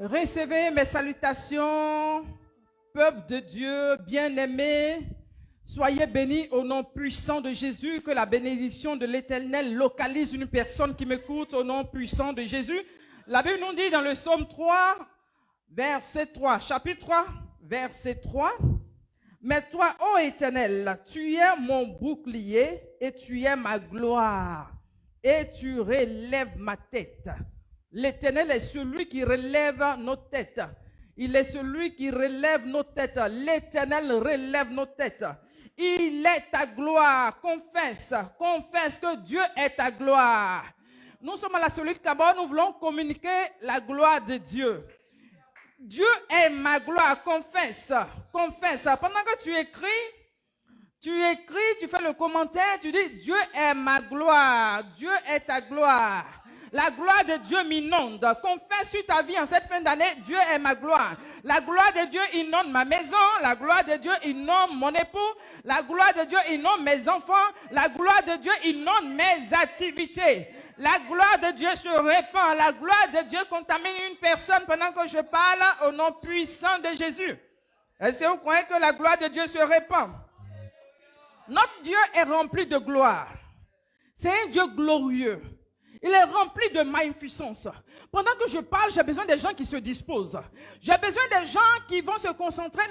Recevez mes salutations, peuple de Dieu, bien-aimés. Soyez bénis au nom puissant de Jésus, que la bénédiction de l'Éternel localise une personne qui m'écoute au nom puissant de Jésus. La Bible nous dit dans le psaume 3, verset 3, chapitre 3, verset 3. Mais toi, ô Éternel, tu es mon bouclier et tu es ma gloire et tu relèves ma tête. L'Éternel est celui qui relève nos têtes. Il est celui qui relève nos têtes. L'Éternel relève nos têtes. Il est ta gloire. Confesse que Dieu est ta gloire. Nous sommes à la Solide Cabot, nous voulons communiquer la gloire de Dieu. Dieu est ma gloire. Confesse. Pendant que tu écris, tu fais le commentaire, tu dis Dieu est ma gloire. Dieu est ta gloire. La gloire de Dieu m'inonde. Confesse sur ta vie en cette fin d'année, Dieu est ma gloire. La gloire de Dieu inonde ma maison. La gloire de Dieu inonde mon époux. La gloire de Dieu inonde mes enfants. La gloire de Dieu inonde mes activités. La gloire de Dieu se répand. La gloire de Dieu contamine une personne pendant que je parle au nom puissant de Jésus. Est-ce que vous croyez que la gloire de Dieu se répand? Notre Dieu est rempli de gloire. C'est un Dieu glorieux. Il est rempli de magnificence. Pendant que je parle, j'ai besoin des gens qui se disposent. J'ai besoin des gens qui vont se concentrer.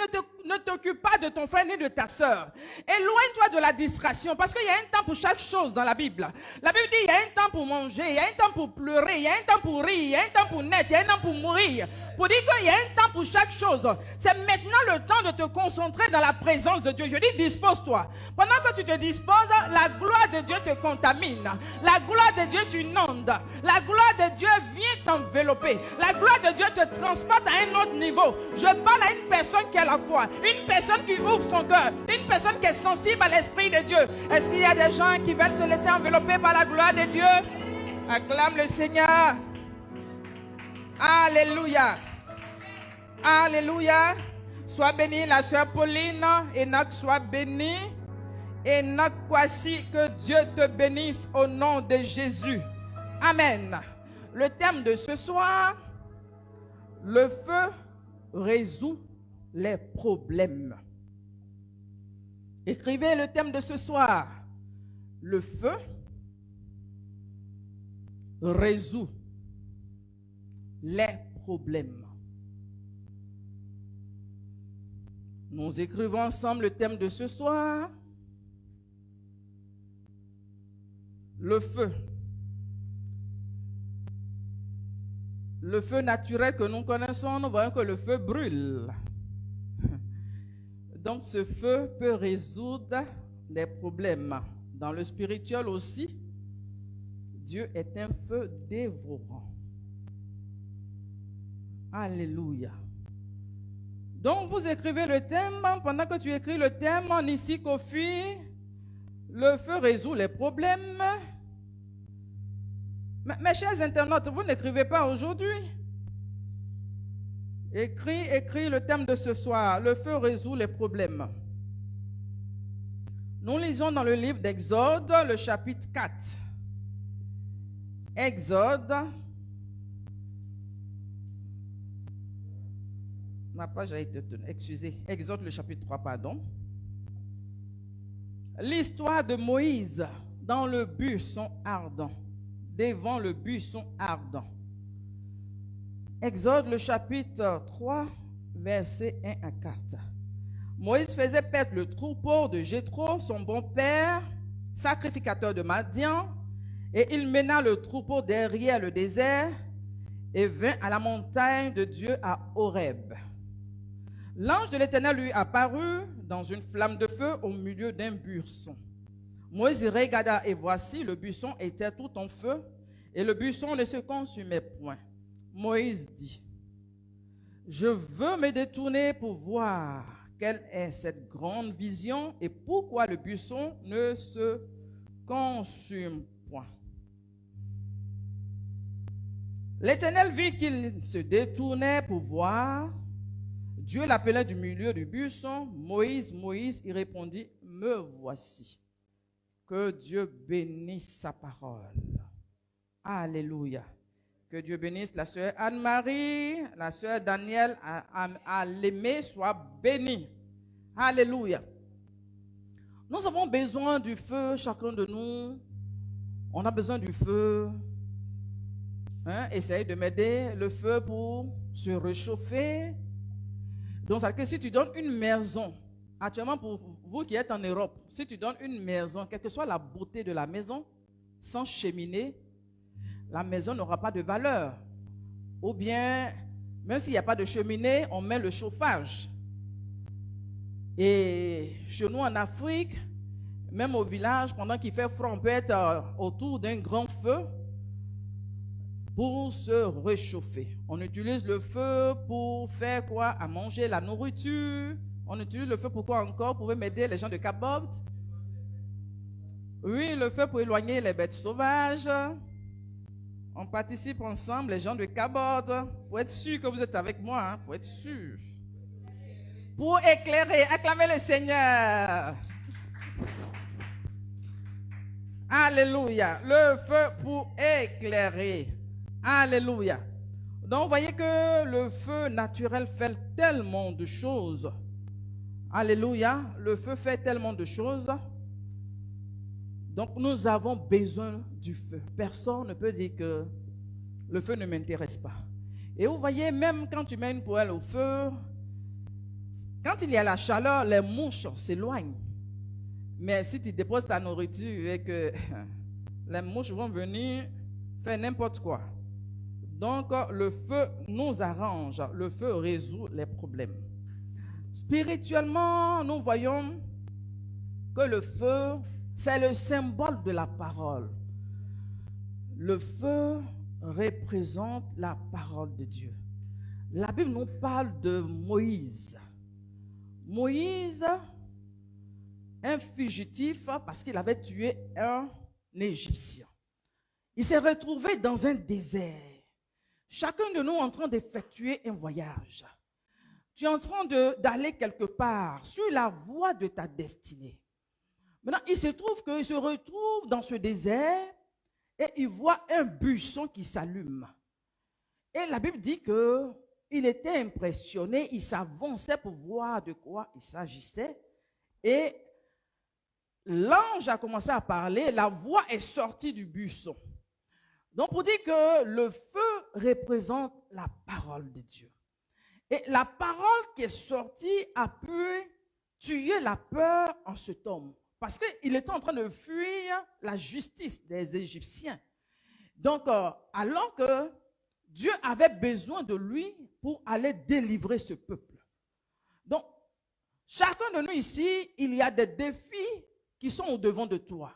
Ne t'occupe pas de ton frère ni de ta sœur. Éloigne-toi de la distraction parce qu'il y a un temps pour chaque chose dans la Bible. La Bible dit il y a un temps pour manger, il y a un temps pour pleurer, il y a un temps pour rire, il y a un temps pour naître, il y a un temps pour mourir. Pour dire qu'il y a un temps pour chaque chose. C'est maintenant le temps de te concentrer dans la présence de Dieu. Je dis dispose-toi. Pendant que tu te disposes, la gloire de Dieu te contamine. La gloire de Dieu t'inonde. La gloire de Dieu vient t'envelopper. La gloire de Dieu te transporte à un autre niveau. Je parle à une personne qui a la foi. Une personne qui ouvre son cœur. Une personne qui est sensible à l'Esprit de Dieu. Est-ce qu'il y a des gens qui veulent se laisser envelopper par la gloire de Dieu? Acclame le Seigneur. Alléluia. Alléluia. Sois bénie la sœur Pauline. Enoch, sois béni. Enoch, voici que Dieu te bénisse au nom de Jésus. Amen. Le thème de ce soir, le feu résout les problèmes. Écrivez le thème de ce soir. Le feu résout les problèmes. Nous écrivons ensemble le thème de ce soir. Le feu. Le feu naturel que nous connaissons, nous voyons que le feu brûle. Donc ce feu peut résoudre des problèmes. Dans le spirituel aussi, Dieu est un feu dévorant. Alléluia. Donc vous écrivez le thème. Pendant que tu écris le thème, ici Kofi, le feu résout les problèmes. Mes chers internautes, vous n'écrivez pas aujourd'hui. Écris le thème de ce soir. Le feu résout les problèmes. Nous lisons dans le livre d'Exode, le chapitre 4. Exode. Ma page a été tenue. Excusez. Exode, le chapitre 3, pardon. L'histoire de Moïse dans le buisson ardent. Devant le buisson ardent. Exode, le chapitre 3, versets 1 à 4. Moïse faisait paître le troupeau de Jéthro, son bon-père, sacrificateur de Madian, et il mena le troupeau derrière le désert et vint à la montagne de Dieu à Horeb. L'ange de l'Éternel lui apparut dans une flamme de feu au milieu d'un buisson. Moïse regarda et voici, le buisson était tout en feu et le buisson ne se consumait point. Moïse dit, je veux me détourner pour voir quelle est cette grande vision et pourquoi le buisson ne se consume point. L'Éternel vit qu'il se détournait pour voir. Dieu l'appelait du milieu du buisson. Moïse, Moïse, il répondit, me voici. Que Dieu bénisse sa parole. Alléluia. Que Dieu bénisse la sœur Anne-Marie, la sœur Danielle, à l'aimer, soit bénie. Alléluia. Nous avons besoin du feu, chacun de nous. On a besoin du feu. Essaye de m'aider. Le feu pour se réchauffer. Donc, ça veut dire que si tu donnes une maison, actuellement pour vous qui êtes en Europe, si tu donnes une maison, quelle que soit la beauté de la maison, sans cheminée, la maison n'aura pas de valeur. Ou bien, même s'il n'y a pas de cheminée, on met le chauffage. Et chez nous en Afrique, même au village, pendant qu'il fait froid, on peut être autour d'un grand feu pour se réchauffer. On utilise le feu pour faire quoi? À manger la nourriture. On utilise le feu pour quoi encore? Vous pouvez m'aider, les gens de Kabob? Oui, le feu pour éloigner les bêtes sauvages. On participe ensemble, les gens de Kabob. Pour être sûr que vous êtes avec moi, pour être sûr. Pour éclairer, acclamez le Seigneur. Alléluia. Le feu pour éclairer. Alléluia. Donc, vous voyez que le feu naturel fait tellement de choses. Alléluia. Le feu fait tellement de choses. Donc, nous avons besoin du feu. Personne ne peut dire que le feu ne m'intéresse pas. Et vous voyez, même quand tu mets une poêle au feu, quand il y a la chaleur, les mouches s'éloignent. Mais si tu déposes ta nourriture et que les mouches vont venir faire n'importe quoi. Donc, le feu nous arrange. Le feu résout les problèmes. Spirituellement, nous voyons que le feu, c'est le symbole de la parole. Le feu représente la parole de Dieu. La Bible nous parle de Moïse. Moïse, un fugitif parce qu'il avait tué un Égyptien. Il s'est retrouvé dans un désert. Chacun de nous est en train d'effectuer un voyage. Tu es en train d'aller quelque part sur la voie de ta destinée. Maintenant, il se trouve qu'il se retrouve dans ce désert et il voit un buisson qui s'allume. Et la Bible dit qu'il était impressionné, il s'avançait pour voir de quoi il s'agissait. Et l'ange a commencé à parler, la voix est sortie du buisson. Donc, pour dire que le feu représente la parole de Dieu. Et la parole qui est sortie a pu tuer la peur en cet homme. Parce qu'il était en train de fuir la justice des Égyptiens. Donc, alors que Dieu avait besoin de lui pour aller délivrer ce peuple. Donc, chacun de nous ici, il y a des défis qui sont au-devant de toi.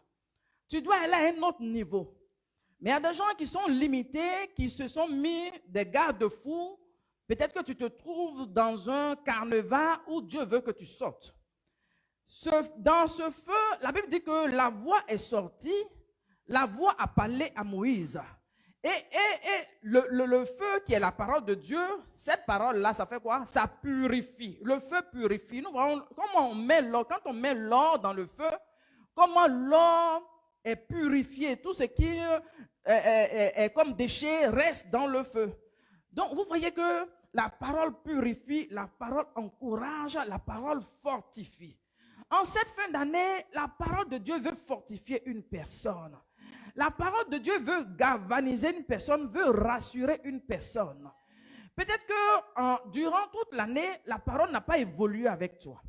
Tu dois aller à un autre niveau. Mais il y a des gens qui sont limités, qui se sont mis des garde-fous. Peut-être que tu te trouves dans un carnaval où Dieu veut que tu sortes. Dans ce feu, la Bible dit que la voix est sortie, la voix a parlé à Moïse. Et le feu qui est la parole de Dieu, cette parole-là, ça fait quoi? Ça purifie. Le feu purifie. Nous voyons comment on met l'or. Quand on met l'or dans le feu, comment l'or est purifié. Tout ce qui est comme déchet reste dans le feu. Donc, vous voyez que la parole purifie, la parole encourage, la parole fortifie. En cette fin d'année, la parole de Dieu veut fortifier une personne. La parole de Dieu veut galvaniser une personne, veut rassurer une personne. Peut-être que durant toute l'année, la parole n'a pas évolué avec toi.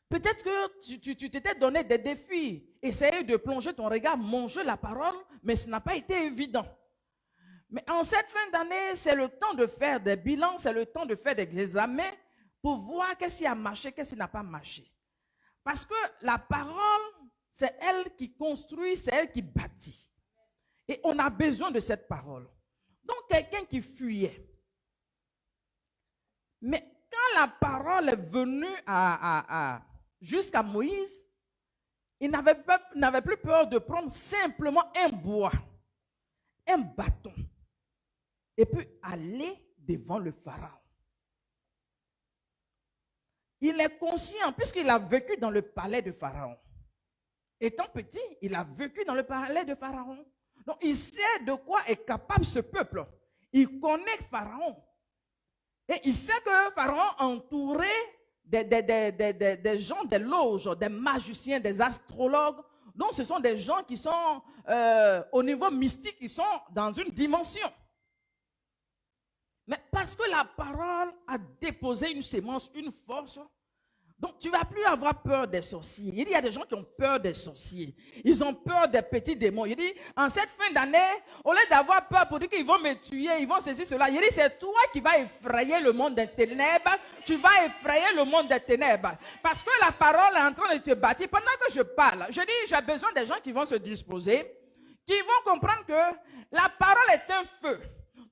Peut-être que tu t'étais donné des défis, essayer de plonger ton regard, manger la parole, mais ce n'a pas été évident. Mais en cette fin d'année, c'est le temps de faire des bilans, c'est le temps de faire des examens pour voir qu'est-ce qui a marché, qu'est-ce qui n'a pas marché. Parce que la parole, c'est elle qui construit, c'est elle qui bâtit. Et on a besoin de cette parole. Donc, quelqu'un qui fuyait. Mais quand la parole est venue jusqu'à Moïse, il n'avait plus peur de prendre simplement un bois, un bâton, et puis aller devant le Pharaon. Il est conscient, puisqu'il a vécu dans le palais de Pharaon. Étant petit, il a vécu dans le palais de Pharaon. Donc, il sait de quoi est capable ce peuple. Il connaît Pharaon. Et il sait que Pharaon entourait des gens, des loges, des magiciens, des astrologues. Donc, ce sont des gens qui sont au niveau mystique, qui sont dans une dimension. Mais parce que la parole a déposé une sémence, une force, donc tu ne vas plus avoir peur des sorciers. Il y a des gens qui ont peur des sorciers. Ils ont peur des petits démons. Il dit, en cette fin d'année, au lieu d'avoir peur pour dire qu'ils vont me tuer, ils vont ceci, cela, il dit, c'est toi qui vas effrayer le monde des ténèbres. Tu vas effrayer le monde des ténèbres. Parce que la parole est en train de te bâtir. Pendant que je parle, je dis, j'ai besoin des gens qui vont se disposer, qui vont comprendre que la parole est un feu.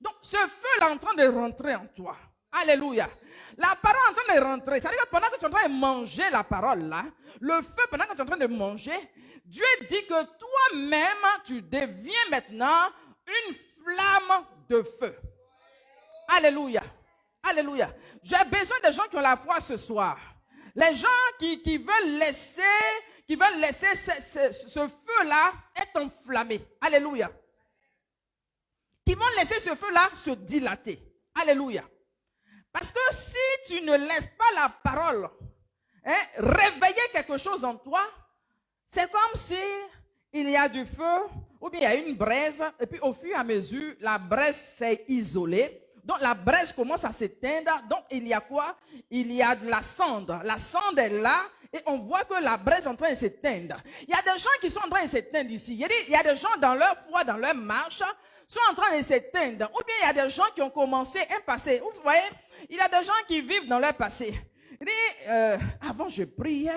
Donc, ce feu est en train de rentrer en toi. Alléluia. La parole est en train de rentrer. C'est-à-dire que pendant que tu es en train de manger la parole là, le feu, pendant que tu es en train de manger, Dieu dit que toi-même, tu deviens maintenant une flamme de feu. Alléluia. Alléluia. J'ai besoin des gens qui ont la foi ce soir. Les gens qui veulent laisser ce feu-là être enflammé. Alléluia. Qui vont laisser ce feu-là se dilater. Alléluia. Parce que si tu ne laisses pas la parole réveiller quelque chose en toi, c'est comme si il y a du feu ou bien il y a une braise et puis au fur et à mesure, la braise s'est isolée. Donc la braise commence à s'éteindre. Donc il y a quoi? Il y a de la cendre. La cendre est là et on voit que la braise est en train de s'éteindre. Il y a des gens qui sont en train de s'éteindre ici. Il y a des gens dans leur foi, dans leur marche, sont en train de s'éteindre. Ou bien il y a des gens qui ont commencé un passé. Vous voyez, il y a des gens qui vivent dans leur passé. Il dit, avant je priais,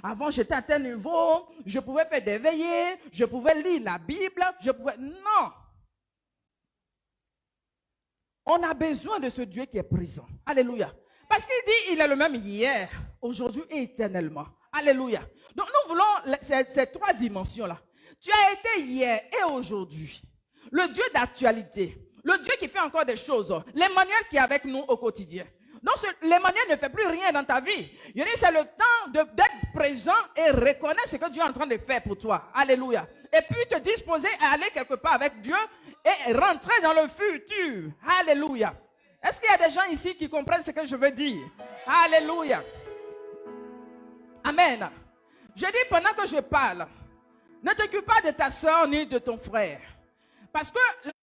avant j'étais à tel niveau, je pouvais faire des veillées, je pouvais lire la Bible, je pouvais... Non. On a besoin de ce Dieu qui est présent. Alléluia. Parce qu'il dit, il est le même hier, aujourd'hui et éternellement. Alléluia. Donc nous voulons ces trois dimensions-là. Tu as été hier et aujourd'hui. Le Dieu d'actualité. Le Dieu qui fait encore des choses. L'Emmanuel qui est avec nous au quotidien. Donc l'Emmanuel ne fait plus rien dans ta vie. Il dit c'est le temps d'être présent et reconnaître ce que Dieu est en train de faire pour toi. Alléluia. Et puis te disposer à aller quelque part avec Dieu et rentrer dans le futur. Alléluia. Est-ce qu'il y a des gens ici qui comprennent ce que je veux dire? Alléluia. Amen. Je dis pendant que je parle, ne t'occupe pas de ta soeur ni de ton frère. Parce que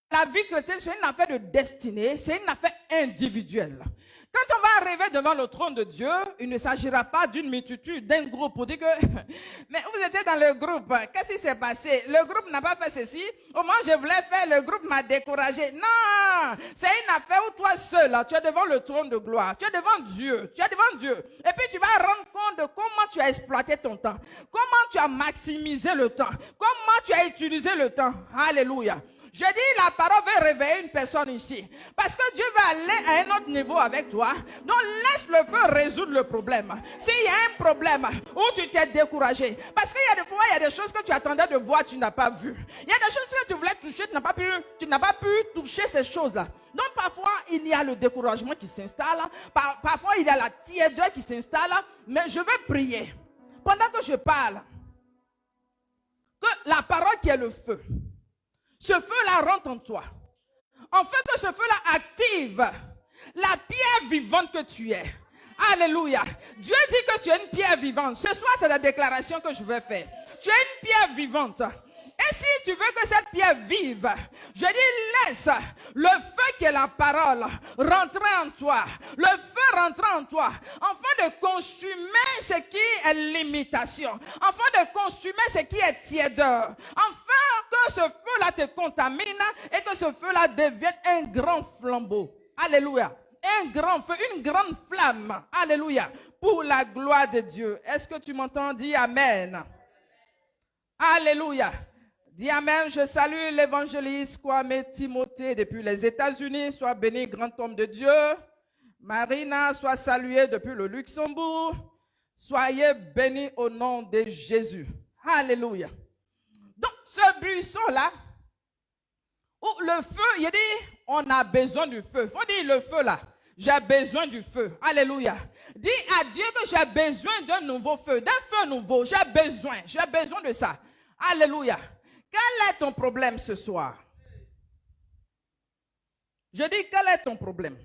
la vie chrétienne, c'est une affaire de destinée, c'est une affaire individuelle. Quand on va arriver devant le trône de Dieu, il ne s'agira pas d'une multitude, d'un groupe pour dire que, mais vous étiez dans le groupe, qu'est-ce qui s'est passé? Le groupe n'a pas fait ceci, au moment où je voulais faire, le groupe m'a découragé. Non, c'est une affaire où toi seul, tu es devant le trône de gloire, tu es devant Dieu, Et puis tu vas rendre compte de comment tu as exploité ton temps, comment tu as maximisé le temps, comment tu as utilisé le temps. Alléluia. Je dis, la parole va réveiller une personne ici. Parce que Dieu va aller à un autre niveau avec toi. Donc laisse le feu résoudre le problème. S'il y a un problème où tu t'es découragé. Parce qu'il y a des fois, il y a des choses que tu attendais de voir, tu n'as pas vu. Il y a des choses que tu voulais toucher, tu n'as pas pu toucher ces choses-là. Donc parfois, il y a le découragement qui s'installe. Parfois, il y a la tiédeur qui s'installe. Mais je vais prier. Pendant que je parle, que la parole qui est le feu, ce feu-là rentre en toi. En fait, que ce feu-là active la pierre vivante que tu es. Alléluia. Dieu dit que tu es une pierre vivante. Ce soir, c'est la déclaration que je vais faire. Tu es une pierre vivante. Et si tu veux que cette pierre vive, je dis laisse le feu qui est la parole rentrer en toi. Le feu rentrer en toi. Afin de consumer ce qui est l'imitation. Afin de consumer ce qui est tiédeur. Afin que ce feu-là te contamine et que ce feu-là devienne un grand flambeau. Alléluia. Un grand feu, une grande flamme. Alléluia. Pour la gloire de Dieu. Est-ce que tu m'entends? Dis Amen. Alléluia. Dis Amen. Je salue l'évangéliste Kwame Timothée depuis les États-Unis. Sois béni, grand homme de Dieu. Marina, sois saluée depuis le Luxembourg. Soyez bénis au nom de Jésus. Alléluia. Donc, ce buisson-là, où le feu, il dit, on a besoin du feu. Il faut dire le feu là. J'ai besoin du feu. Alléluia. Dis à Dieu que j'ai besoin d'un nouveau feu, d'un feu nouveau. J'ai besoin de ça. Alléluia. Quel est ton problème ce soir? Je dis, quel est ton problème?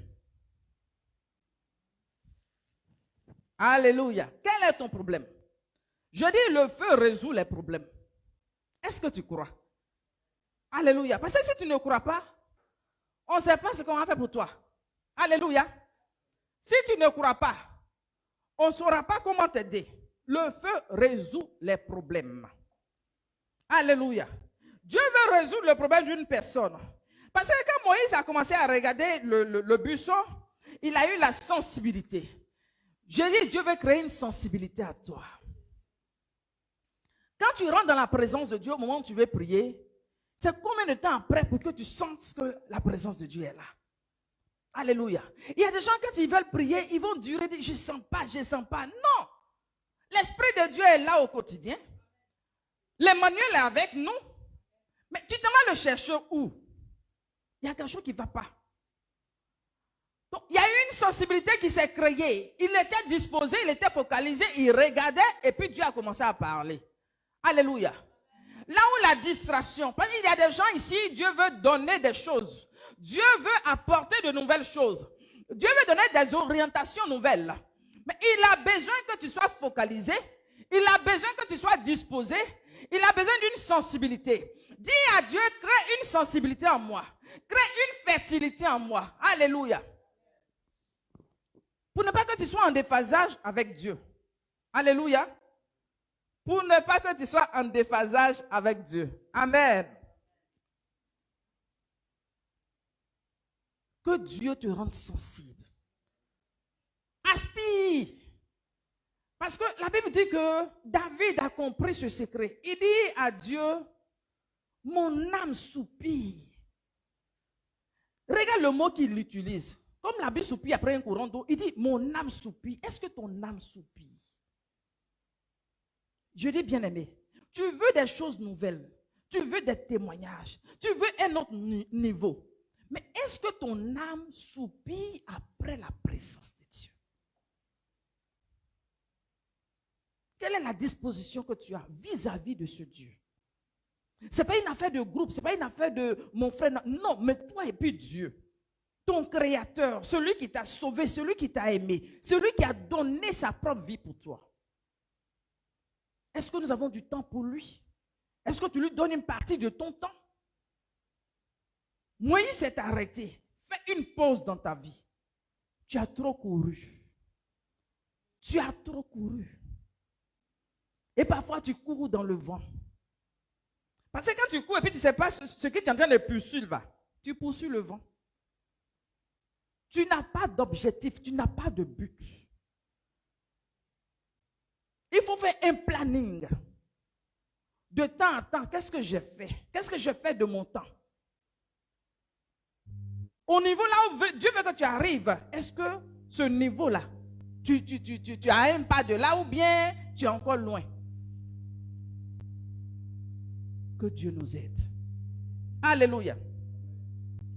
Alléluia. Quel est ton problème? Je dis, le feu résout les problèmes. Est-ce que tu crois? Alléluia. Parce que si tu ne crois pas, on ne sait pas ce qu'on va faire pour toi. Alléluia. Si tu ne crois pas, on ne saura pas comment t'aider. Le feu résout les problèmes. Alléluia. Dieu veut résoudre le problème d'une personne. Parce que quand Moïse a commencé à regarder le buisson, il a eu la sensibilité. Je dis, Dieu veut créer une sensibilité à toi. Quand tu rentres dans la présence de Dieu, au moment où tu veux prier, c'est combien de temps après pour que tu sentes que la présence de Dieu est là? Alléluia. Il y a des gens, quand ils veulent prier, ils vont durer, dire, je ne sens pas, je ne sens pas. Non. L'Esprit de Dieu est là au quotidien. L'Emmanuel est avec nous. Mais tu t'en vas le chercher où? Il y a quelque chose qui ne va pas. Donc, il y a eu une sensibilité qui s'est créée. Il était disposé, il était focalisé, il regardait et puis Dieu a commencé à parler. Alléluia. Là où la distraction, parce qu'il y a des gens ici, Dieu veut donner des choses. Dieu veut apporter de nouvelles choses. Dieu veut donner des orientations nouvelles. Mais il a besoin que tu sois focalisé. Il a besoin que tu sois disposé. Il a besoin d'une sensibilité. Dis à Dieu, crée une sensibilité en moi. Crée une fertilité en moi. Alléluia. Pour ne pas que tu sois en déphasage avec Dieu. Alléluia. Pour ne pas que tu sois en déphasage avec Dieu. Amen. Que Dieu te rende sensible. Aspire. Parce que la Bible dit que David a compris ce secret. Il dit à Dieu, mon âme soupire. Regarde le mot qu'il utilise. Comme la Bible soupire après un courant d'eau, il dit, mon âme soupire. Est-ce que ton âme soupire? Je dis, bien-aimé, tu veux des choses nouvelles. Tu veux des témoignages. Tu veux un autre niveau. Mais est-ce que ton âme soupire après la présence de Dieu? Quelle est la disposition que tu as vis-à-vis de ce Dieu? Ce n'est pas une affaire de groupe, ce n'est pas une affaire de mon frère. Non, mais toi et puis Dieu. Ton créateur, celui qui t'a sauvé, celui qui t'a aimé, celui qui a donné sa propre vie pour toi. Est-ce que nous avons du temps pour lui? Est-ce que tu lui donnes une partie de ton temps? Moïse s'est arrêté. Fais une pause dans ta vie. Tu as trop couru. Tu as trop couru. Et parfois, tu cours dans le vent. Parce que quand tu cours et puis tu ne sais pas ce que tu es en train de poursuivre, tu poursuis le vent. Tu n'as pas d'objectif, tu n'as pas de but. Il faut faire un planning. De temps en temps, qu'est-ce que j'ai fait? Qu'est-ce que je fais de mon temps? Au niveau là où Dieu veut que tu arrives, est-ce que ce niveau-là, tu as un pas de là ou bien tu es encore loin? Que Dieu nous aide. Alléluia.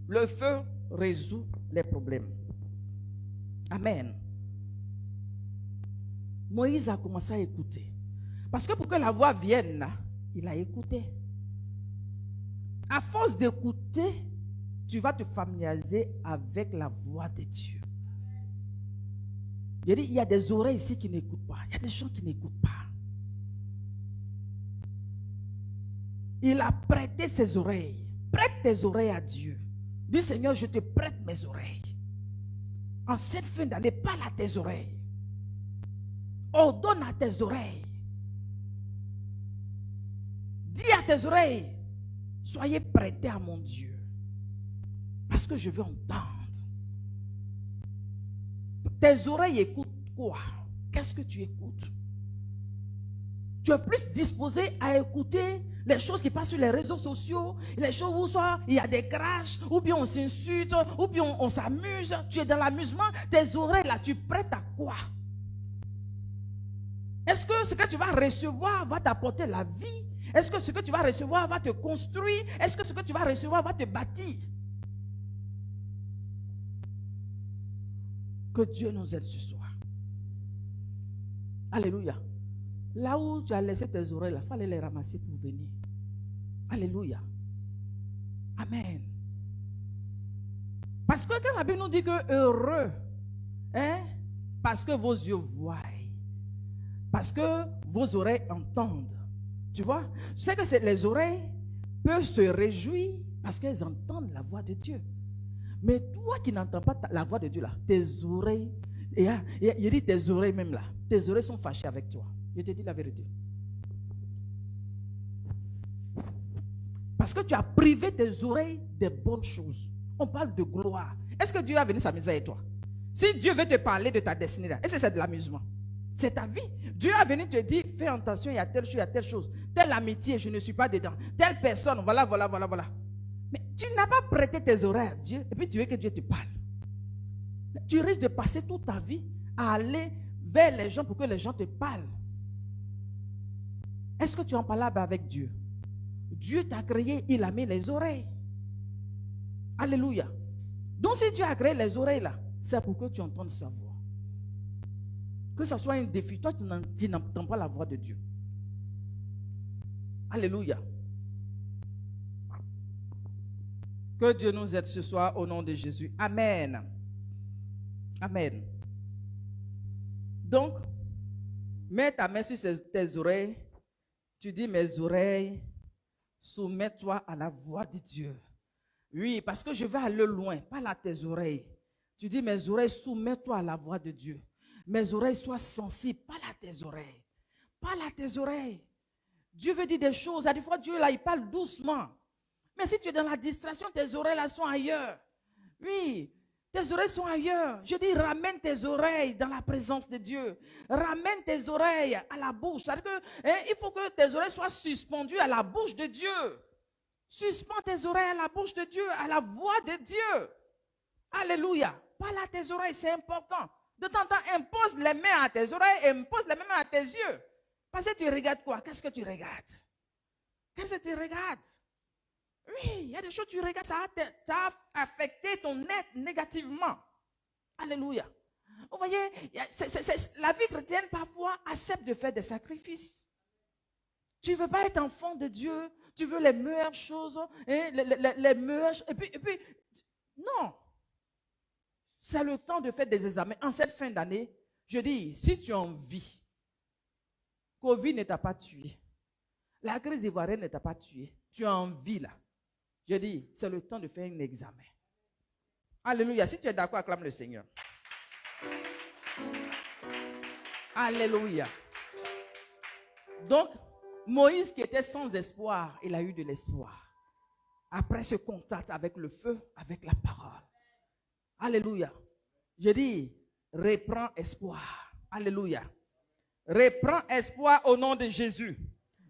Le feu résout les problèmes. Amen. Moïse a commencé à écouter. Parce que pour que la voix vienne, il a écouté. À force d'écouter, tu vas te familiariser avec la voix de Dieu. Je dis, il y a des oreilles ici qui n'écoutent pas. Il y a des gens qui n'écoutent pas. Il a prêté ses oreilles. Prête tes oreilles à Dieu. Dis, Seigneur, je te prête mes oreilles. En cette fin d'année, parle à tes oreilles. Ordonne à tes oreilles. Dis à tes oreilles, soyez prêtés à mon Dieu. Parce que je veux entendre. Tes oreilles écoutent quoi? Qu'est-ce que tu écoutes? Tu es plus disposé à écouter les choses qui passent sur les réseaux sociaux, les choses où soit il y a des crashs, ou bien on s'insulte, ou bien on s'amuse. Tu es dans l'amusement. Tes oreilles là, tu prêtes à quoi? Est-ce que ce que tu vas recevoir va t'apporter la vie? Est-ce que ce que tu vas recevoir va te construire? Est-ce que ce que tu vas recevoir va te bâtir? Que Dieu nous aide ce soir. Alléluia. Là où tu as laissé tes oreilles, il fallait les ramasser pour venir. Alléluia. Amen. Parce que quand la Bible nous dit que heureux, parce que vos yeux voient, parce que vos oreilles entendent. Tu vois, tu sais que les oreilles peuvent se réjouir parce qu'elles entendent la voix de Dieu. Mais toi qui n'entends pas la voix de Dieu là, tes oreilles, il dit tes oreilles même là, tes oreilles sont fâchées avec toi. Je te dis la vérité. Parce que tu as privé tes oreilles des bonnes choses. On parle de gloire. Est-ce que Dieu a venu s'amuser avec toi? Si Dieu veut te parler de ta destinée là, est-ce que c'est de l'amusement? C'est ta vie. Dieu a venu te dire, fais attention, il y a telle chose, il y a telle chose. Telle amitié, je ne suis pas dedans. Telle personne, voilà. Mais tu n'as pas prêté tes oreilles à Dieu et puis tu veux que Dieu te parle. Tu risques de passer toute ta vie à aller vers les gens pour que les gens te parlent. Est-ce que tu es en parles avec Dieu? Dieu t'a créé, il a mis les oreilles. Alléluia. Donc si Dieu a créé les oreilles là, c'est pour que tu entendes sa voix. Que ce soit un défi, toi tu n'entends pas la voix de Dieu. Alléluia. Que Dieu nous aide ce soir au nom de Jésus. Amen. Amen. Donc, mets ta main sur tes oreilles. Tu dis, mes oreilles, soumets-toi à la voix de Dieu. Oui, parce que je vais aller loin, pas là tes oreilles. Tu dis, mes oreilles, soumets-toi à la voix de Dieu. Mes oreilles soient sensibles, pas là tes oreilles. Pas là tes oreilles. Dieu veut dire des choses. À des fois, Dieu là, il parle doucement. Mais si tu es dans la distraction, tes oreilles là sont ailleurs. Oui, tes oreilles sont ailleurs. Je dis, ramène tes oreilles dans la présence de Dieu. Ramène tes oreilles à la bouche. C'est-à-dire que, il faut que tes oreilles soient suspendues à la bouche de Dieu. Suspends tes oreilles à la bouche de Dieu, à la voix de Dieu. Alléluia. Pas là tes oreilles, c'est important. De temps en temps, impose les mains à tes oreilles et impose les mains à tes yeux. Parce que tu regardes quoi? Qu'est-ce que tu regardes? Qu'est-ce que tu regardes? Oui, il y a des choses que tu regardes, ça a affecté ton être négativement. Alléluia. Vous voyez, la vie chrétienne parfois accepte de faire des sacrifices. Tu ne veux pas être enfant de Dieu, tu veux les meilleures choses, les meilleures, et puis, non. C'est le temps de faire des examens. En cette fin d'année, je dis, si tu en vis, Covid ne t'a pas tué, la crise ivoirienne ne t'a pas tué, tu en vis là. Je dis, c'est le temps de faire un examen. Alléluia. Si tu es d'accord, acclame le Seigneur. Alléluia. Donc, Moïse qui était sans espoir, il a eu de l'espoir. Après ce contact avec le feu, avec la parole. Alléluia. Je dis, reprends espoir. Alléluia. Reprends espoir au nom de Jésus.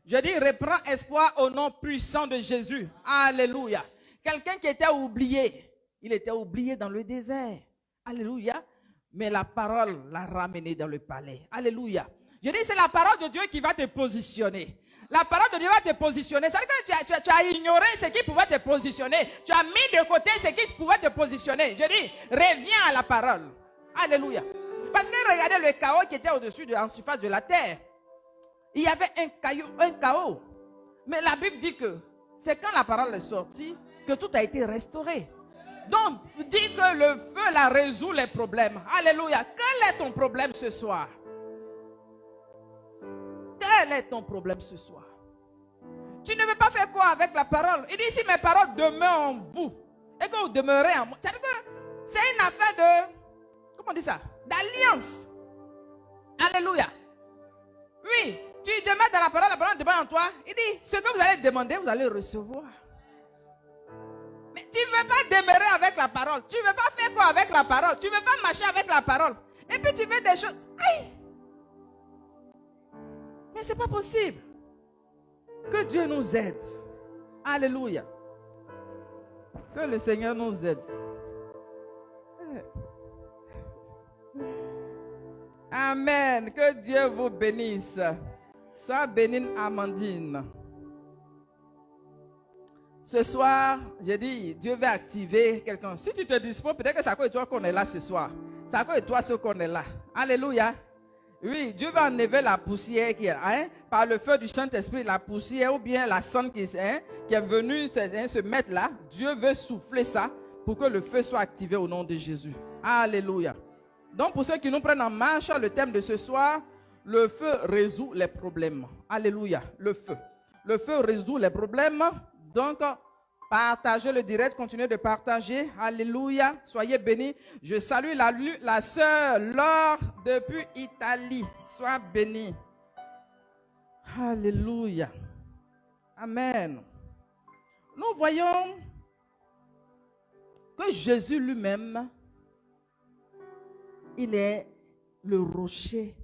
Je dis, reprends espoir au nom puissant de Jésus. Alléluia. Quelqu'un qui était oublié. Il était oublié dans le désert. Alléluia. Mais la parole l'a ramené dans le palais. Alléluia. Je dis, c'est la parole de Dieu qui va te positionner. La parole de Dieu va te positionner. C'est-à-dire que tu as ignoré ce qui pouvait te positionner. Tu as mis de côté ce qui pouvait te positionner. Je dis, reviens à la parole. Alléluia. Parce que regardez le chaos qui était au-dessus en surface de la terre. Il y avait un chaos. Mais la Bible dit que c'est quand la parole est sortie que tout a été restauré. Donc, dis que le feu la résout les problèmes. Alléluia. Quel est ton problème ce soir? Quel est ton problème ce soir? Tu ne veux pas faire quoi avec la parole? Il dit, si mes paroles demeurent en vous et que vous demeurez en moi. C'est-à-dire que c'est une affaire de, comment on dit ça? D'alliance. Alléluia. Oui, tu demeures dans la parole demeure en toi. Il dit, ce que vous allez demander, vous allez recevoir. Mais tu ne veux pas demeurer avec la parole. Tu ne veux pas faire quoi avec la parole? Tu ne veux pas marcher avec la parole. Et puis tu veux des choses. Aïe! Mais ce n'est pas possible. Que Dieu nous aide. Alléluia. Que le Seigneur nous aide. Amen. Que Dieu vous bénisse. Sois bénie, Amandine. Ce soir, j'ai dit, Dieu va activer quelqu'un. Si tu te disposes, peut-être que c'est à cause de toi qu'on est là ce soir. C'est à cause de toi qu'on est là. Alléluia. Oui, Dieu va enlever la poussière qui est, par le feu du Saint-Esprit, la poussière ou bien la cendre qui est venue se mettre là. Dieu veut souffler ça pour que le feu soit activé au nom de Jésus. Alléluia. Donc pour ceux qui nous prennent en marche, le thème de ce soir, le feu résout les problèmes. Alléluia, le feu. Le feu résout les problèmes. Donc, partagez le direct, continuez de partager. Alléluia, soyez bénis. Je salue la sœur Laure depuis Italie. Sois bénie. Alléluia. Amen. Nous voyons que Jésus lui-même, il est le rocher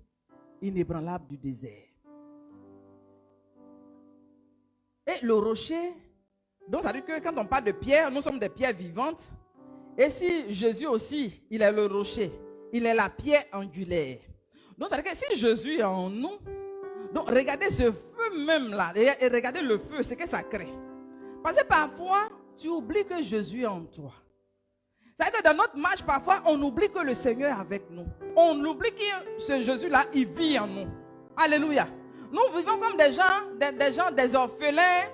inébranlable du désert. Et le rocher, donc ça veut dire que quand on parle de pierre, nous sommes des pierres vivantes. Et si Jésus aussi, il est le rocher, il est la pierre angulaire. Donc ça veut dire que si Jésus est en nous, donc regardez ce feu même là, et regardez le feu, c'est que ça crée. Parce que parfois, tu oublies que Jésus est en toi. Ça veut dire que dans notre marche, parfois, on oublie que le Seigneur est avec nous. On oublie que ce Jésus-là, il vit en nous. Alléluia. Nous vivons comme des orphelins,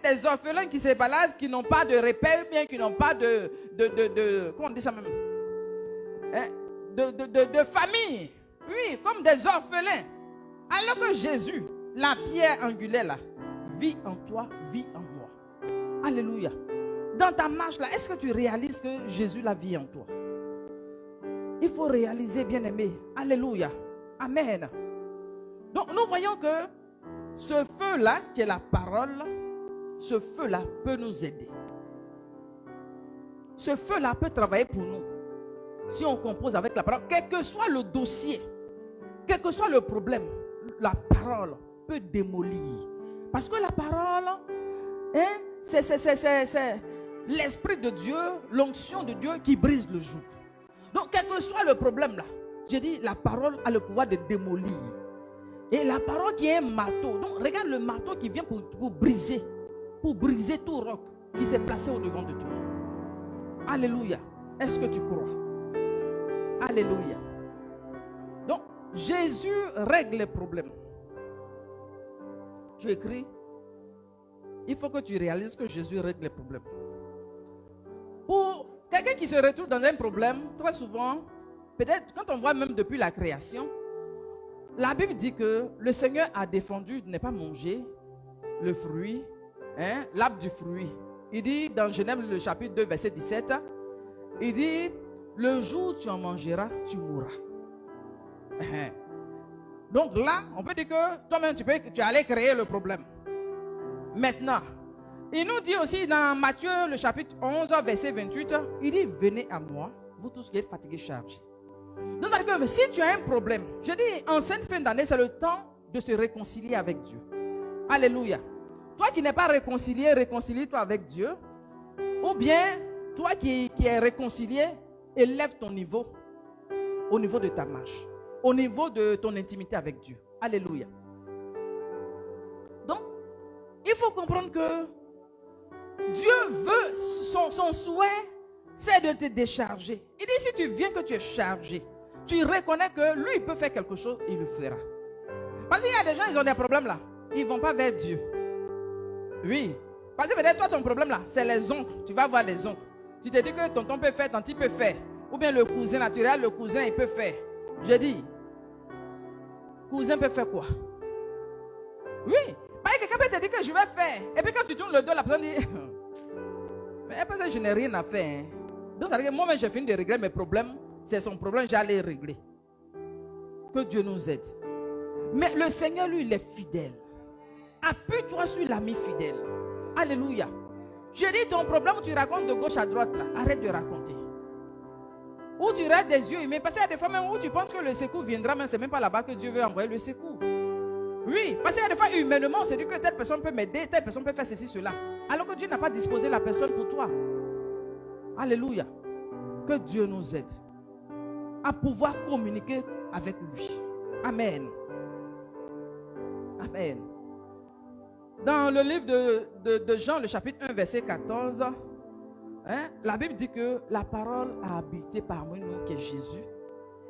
des orphelins qui se baladent, qui n'ont pas de repère, bien qui n'ont pas comment on dit ça même, de famille. Oui, comme des orphelins. Alors que Jésus, la pierre angulaire là, vit en toi, vit en moi. Alléluia. Dans ta marche là, est-ce que tu réalises que Jésus la vit en toi? Il faut réaliser, bien-aimé. Alléluia. Amen. Donc nous voyons que ce feu-là, qui est la parole, ce feu-là peut nous aider. Ce feu-là peut travailler pour nous. Si on compose avec la parole, quel que soit le dossier, quel que soit le problème, la parole peut démolir. Parce que la parole, c'est l'Esprit de Dieu, l'onction de Dieu qui brise le joug. Donc quel que soit le problème là, j'ai dit la parole a le pouvoir de démolir. Et la parole qui est un marteau. Donc regarde le marteau qui vient pour briser tout roc qui s'est placé au devant de toi. Alléluia. Est-ce que tu crois? Alléluia. Donc Jésus règle les problèmes. Tu écris. Il faut que tu réalises que Jésus règle les problèmes. Pour quelqu'un qui se retrouve dans un problème, très souvent, peut-être quand on voit même depuis la création, la Bible dit que le Seigneur a défendu de ne pas manger le fruit, l'arbre du fruit. Il dit dans Genèse le chapitre 2 verset 17, il dit le jour où tu en mangeras, tu mourras. Donc là, on peut dire que toi-même tu allais créer le problème. Maintenant, il nous dit aussi dans Matthieu le chapitre 11 verset 28, il dit venez à moi, vous tous qui êtes fatigués, chargés. Donc, si tu as un problème, je dis en cette fin d'année, c'est le temps de se réconcilier avec Dieu. Alléluia. Toi qui n'es pas réconcilié, réconcilie-toi avec Dieu. Ou bien, toi qui es réconcilié, élève ton niveau au niveau de ta marche, au niveau de ton intimité avec Dieu. Alléluia. Donc, il faut comprendre que Dieu veut, son souhait, c'est de te décharger. Il dit, si tu viens que tu es chargé, tu reconnais que lui, il peut faire quelque chose, il le fera. Parce qu'il y a des gens, ils ont des problèmes là. Ils ne vont pas vers Dieu. Oui. Parce que peut-être toi, ton problème là, c'est les oncles. Tu vas voir les oncles. Tu te dis que tonton peut faire, tanti peut faire. Ou bien le cousin naturel, le cousin, il peut faire. Je dis, cousin peut faire quoi? Oui. Parce que quelqu'un peut te dire que je vais faire. Et puis quand tu tournes le dos, la personne dit, mais parce que je n'ai rien à faire. Donc ça veut dire que moi-même, j'ai fini de régler mes problèmes. C'est son problème, j'allais les régler. Que Dieu nous aide. Mais le Seigneur, lui, il est fidèle. Appuie-toi sur l'ami fidèle. Alléluia. Je dis ton problème où tu racontes de gauche à droite, là, arrête de raconter. Où tu restes des yeux humains. Parce qu'il y a des fois même où tu penses que le secours viendra, mais ce n'est même pas là-bas que Dieu veut envoyer le secours. Oui, parce qu'il y a des fois humainement, on se dit que telle personne peut m'aider, telle personne peut faire ceci, cela. Alors que Dieu n'a pas disposé la personne pour toi. Alléluia. Que Dieu nous aide à pouvoir communiquer avec lui. Amen. Amen. Dans le livre de Jean, le chapitre 1, verset 14, la Bible dit que la parole a habité parmi nous, qui est Jésus.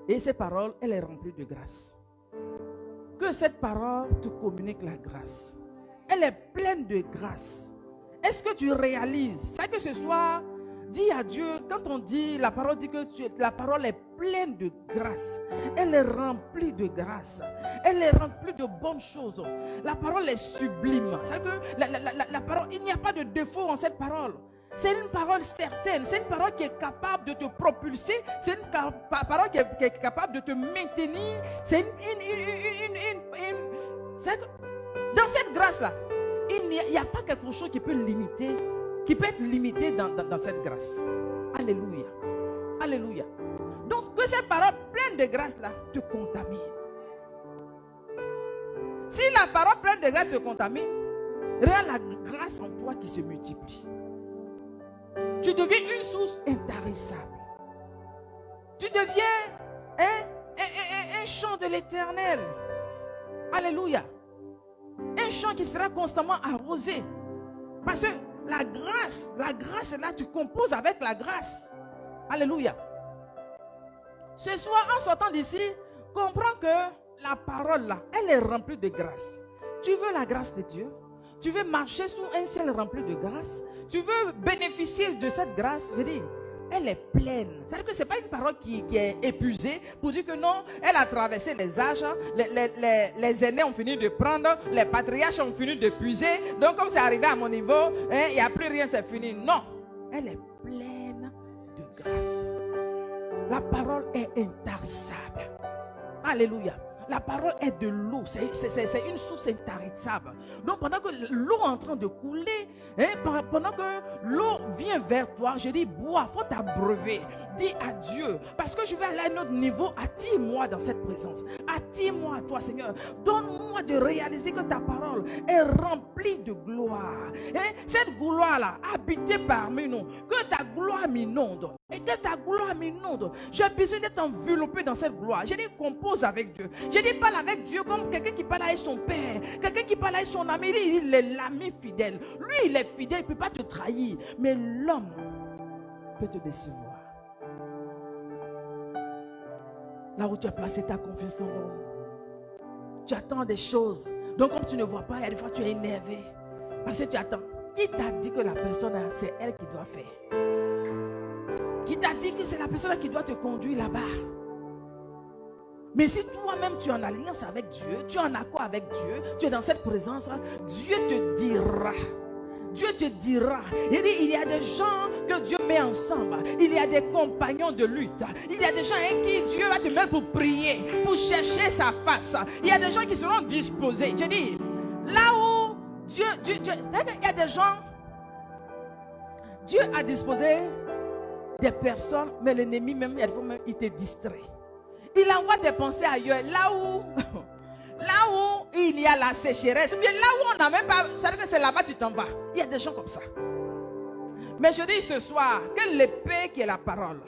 Et cette parole, elle est remplie de grâce. que cette parole te communique la grâce. Elle est pleine de grâce. Est-ce que tu réalises? C'est que ce soir, dis à Dieu, quand on dit, la parole dit que la parole est pleine de grâce. Elle est remplie de grâce. Elle est remplie de bonnes choses. La parole est sublime. C'est que la parole, il n'y a pas de défaut en cette parole. C'est une parole certaine. C'est une parole qui est capable de te propulser. C'est une parole qui est capable de te maintenir. C'est dans cette grâce-là, il n'y a pas quelque chose qui peut être limité dans cette grâce. Alléluia. Alléluia. Donc, que cette parole pleine de grâce-là te contamine. Si la parole pleine de grâce te contamine, regarde la grâce en toi qui se multiplie. Tu deviens une source intarissable. Tu deviens un champ de l'Éternel. Alléluia. Un champ qui sera constamment arrosé. Parce que la grâce est là, tu composes avec la grâce. Alléluia. Ce soir, en sortant d'ici, comprends que la parole là, elle est remplie de grâce. Tu veux la grâce de Dieu? Tu veux marcher sous un ciel rempli de grâce? Tu veux bénéficier de cette grâce? Je dis, elle est pleine. C'est-à-dire que ce n'est pas une parole qui est épuisée pour dire que non, elle a traversé les âges, les aînés ont fini de prendre, les patriarches ont fini de puiser. Donc comme c'est arrivé à mon niveau, il n'y a plus rien, c'est fini. Non, elle est pleine de grâce. La parole est intarissable. Alléluia. La parole est de l'eau, c'est une source intarissable. Donc pendant que l'eau est en train de couler, pendant que l'eau vient vers toi, je dis bois, il faut t'abreuver. Dis à Dieu, parce que je vais aller à un autre niveau, attire-moi dans cette présence. Attire-moi à toi Seigneur. Donne-moi de réaliser que ta parole est remplie de gloire. Cette gloire-là, habitée parmi nous, que ta gloire m'inonde. Et que ta gloire m'inonde. J'ai besoin d'être enveloppé dans cette gloire. Je dis compose avec Dieu. Je dis parle avec Dieu comme quelqu'un qui parle avec son père. Quelqu'un qui parle avec son ami. Il est l'ami fidèle. Lui, il est fidèle, il ne peut pas te trahir. Mais l'homme peut te décevoir. Là où tu as placé ta confiance en l'homme, tu attends des choses. Donc comme tu ne vois pas, il y a des fois tu es énervé. Parce que tu attends. Qui t'a dit que la personne, c'est elle qui doit faire? Qui t'a dit que c'est la personne qui doit te conduire là-bas? Mais si toi-même tu es en alliance avec Dieu, tu es en accord avec Dieu, tu es dans cette présence, Dieu te dira. Dieu te dira. Il y a des gens que Dieu met ensemble. Il y a des compagnons de lutte. Il y a des gens avec qui Dieu va te mettre pour prier, pour chercher sa face. Il y a des gens qui seront disposés. Je dis, là où Dieu il y a des gens, Dieu a disposé des personnes, mais l'ennemi même, il te distrait. Il envoie tes pensées ailleurs, là où il y a la sécheresse, bien là où on n'a même pas, c'est-à-dire que c'est là-bas tu t'en vas. Il y a des gens comme ça. Mais je dis ce soir que l'épée qui est la parole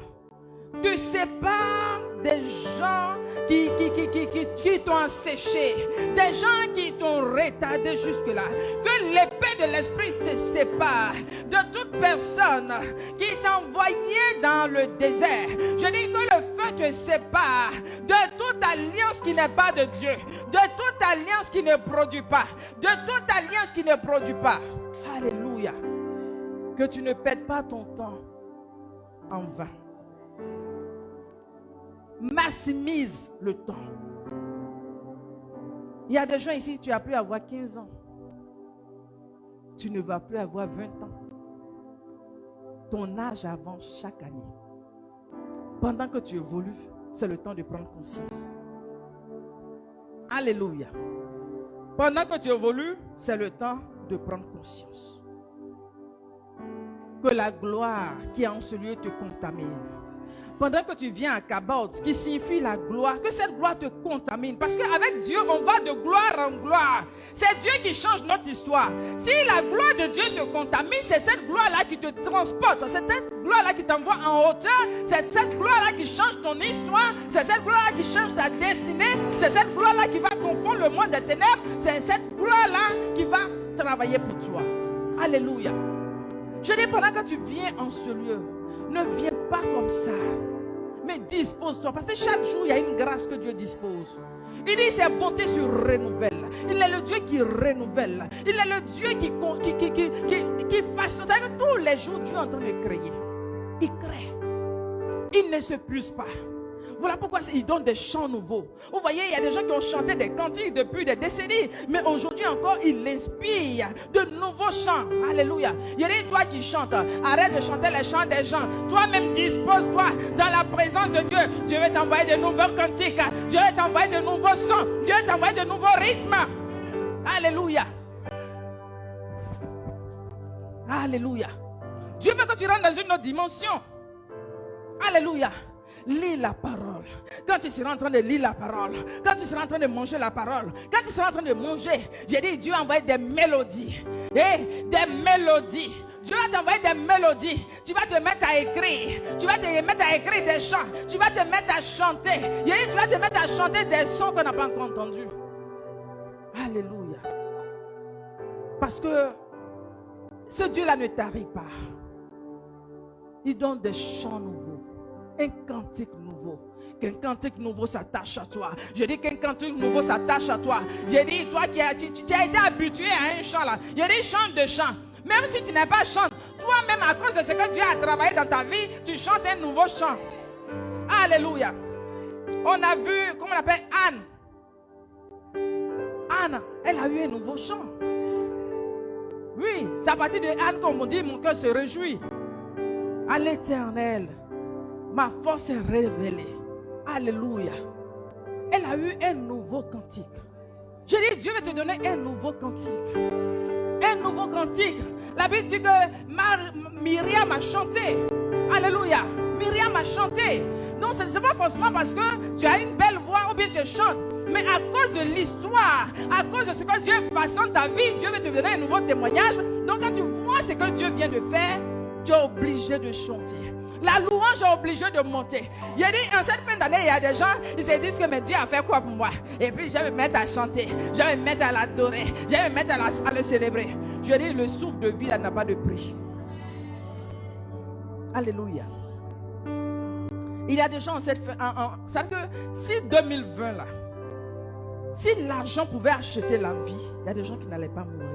te sépare des gens qui t'ont asséché, des gens qui t'ont retardé jusque-là. Que l'épée de l'esprit te sépare de toute personne qui t'a envoyé dans le désert. Je dis que le feu te sépare de toute alliance qui n'est pas de Dieu, de toute alliance qui ne produit pas, de toute alliance qui ne produit pas. Alléluia. Que tu ne perdes pas ton temps en vain. Maximise le temps. Il y a des gens ici, tu as pu avoir 15 ans. Tu ne vas plus avoir 20 ans. Ton âge avance chaque année. Pendant que tu évolues, c'est le temps de prendre conscience. Alléluia. Pendant que tu évolues, c'est le temps de prendre conscience. Que la gloire qui est en ce lieu te contamine. Pendant que tu viens à Kabod, qui signifie la gloire, que cette gloire te contamine. Parce qu'avec Dieu, on va de gloire en gloire. C'est Dieu qui change notre histoire. Si la gloire de Dieu te contamine, c'est cette gloire-là qui te transporte. C'est cette gloire-là qui t'envoie en hauteur. C'est cette gloire-là qui change ton histoire. C'est cette gloire-là qui change ta destinée. C'est cette gloire-là qui va confondre le monde des ténèbres. C'est cette gloire-là qui va travailler pour toi. Alléluia. Je dis pendant que tu viens en ce lieu, ne viens pas comme ça. Mais dispose-toi, parce que chaque jour, il y a une grâce que Dieu dispose. Il dit, sa bonté se renouvelle. Il est le Dieu qui renouvelle. Il est le Dieu qui façonne. C'est-à-dire que tous les jours, Dieu est en train de créer. Il crée. Il ne se plus pas. Voilà pourquoi il donne des chants nouveaux. Vous voyez, il y a des gens qui ont chanté des cantiques depuis des décennies. Mais aujourd'hui encore, il inspire de nouveaux chants. Alléluia. Il y a des toi qui chantes. Arrête de chanter les chants des gens. Toi-même, dispose-toi dans la présence de Dieu. Dieu va t'envoyer de nouveaux cantiques. Dieu va t'envoyer de nouveaux sons. Dieu va t'envoyer de nouveaux rythmes. Alléluia. Alléluia. Dieu veut que tu rentres dans une autre dimension. Alléluia. Lis la parole. Quand tu seras en train de lire la parole, quand tu seras en train de manger la parole, quand tu seras en train de manger, j'ai dit Dieu envoie des mélodies. Et des mélodies. Dieu va t'envoyer des mélodies. Tu vas te mettre à écrire. Tu vas te mettre à écrire des chants. Tu vas te mettre à chanter. J'ai dit tu vas te mettre à chanter des sons qu'on n'a pas encore entendus. Alléluia. Parce que ce Dieu-là ne tarit pas. Il donne des chants nouveaux. Un cantique nouveau. Qu'un cantique nouveau s'attache à toi. Je dis qu'un cantique nouveau s'attache à toi. J'ai dit, toi tu as été habitué à un chant là. J'ai dit, chante de chant. Même si tu n'es pas chante, toi-même à cause de ce que Dieu a travaillé dans ta vie, tu chantes un nouveau chant. Alléluia. On a vu, comment on appelle Anne. Anne, elle a eu un nouveau chant. Oui, c'est à partir de Anne qu'on dit, mon cœur se réjouit. À l'Éternel, ma force est révélée. Alléluia. Elle a eu un nouveau cantique. Je dis, Dieu va te donner un nouveau cantique. Un nouveau cantique. La Bible dit que Myriam a chanté. Alléluia. Myriam a chanté. Donc ce n'est pas forcément parce que tu as une belle voix ou bien tu chantes. Mais à cause de l'histoire, à cause de ce que Dieu façonne ta vie, Dieu va te donner un nouveau témoignage. Donc quand tu vois ce que Dieu vient de faire, tu es obligé de chanter. La louange est obligée de monter. Il y a dit, en cette fin d'année, il y a des gens, ils se disent que mais Dieu a fait quoi pour moi? Et puis je vais me mettre à chanter, je vais me mettre à l'adorer, je vais me mettre à le célébrer. Je dis, le souffle de vie n'a pas de prix. Alléluia. Il y a des gens en cette fin, c'est que si 2020 là, si l'argent pouvait acheter la vie, il y a des gens qui n'allaient pas mourir.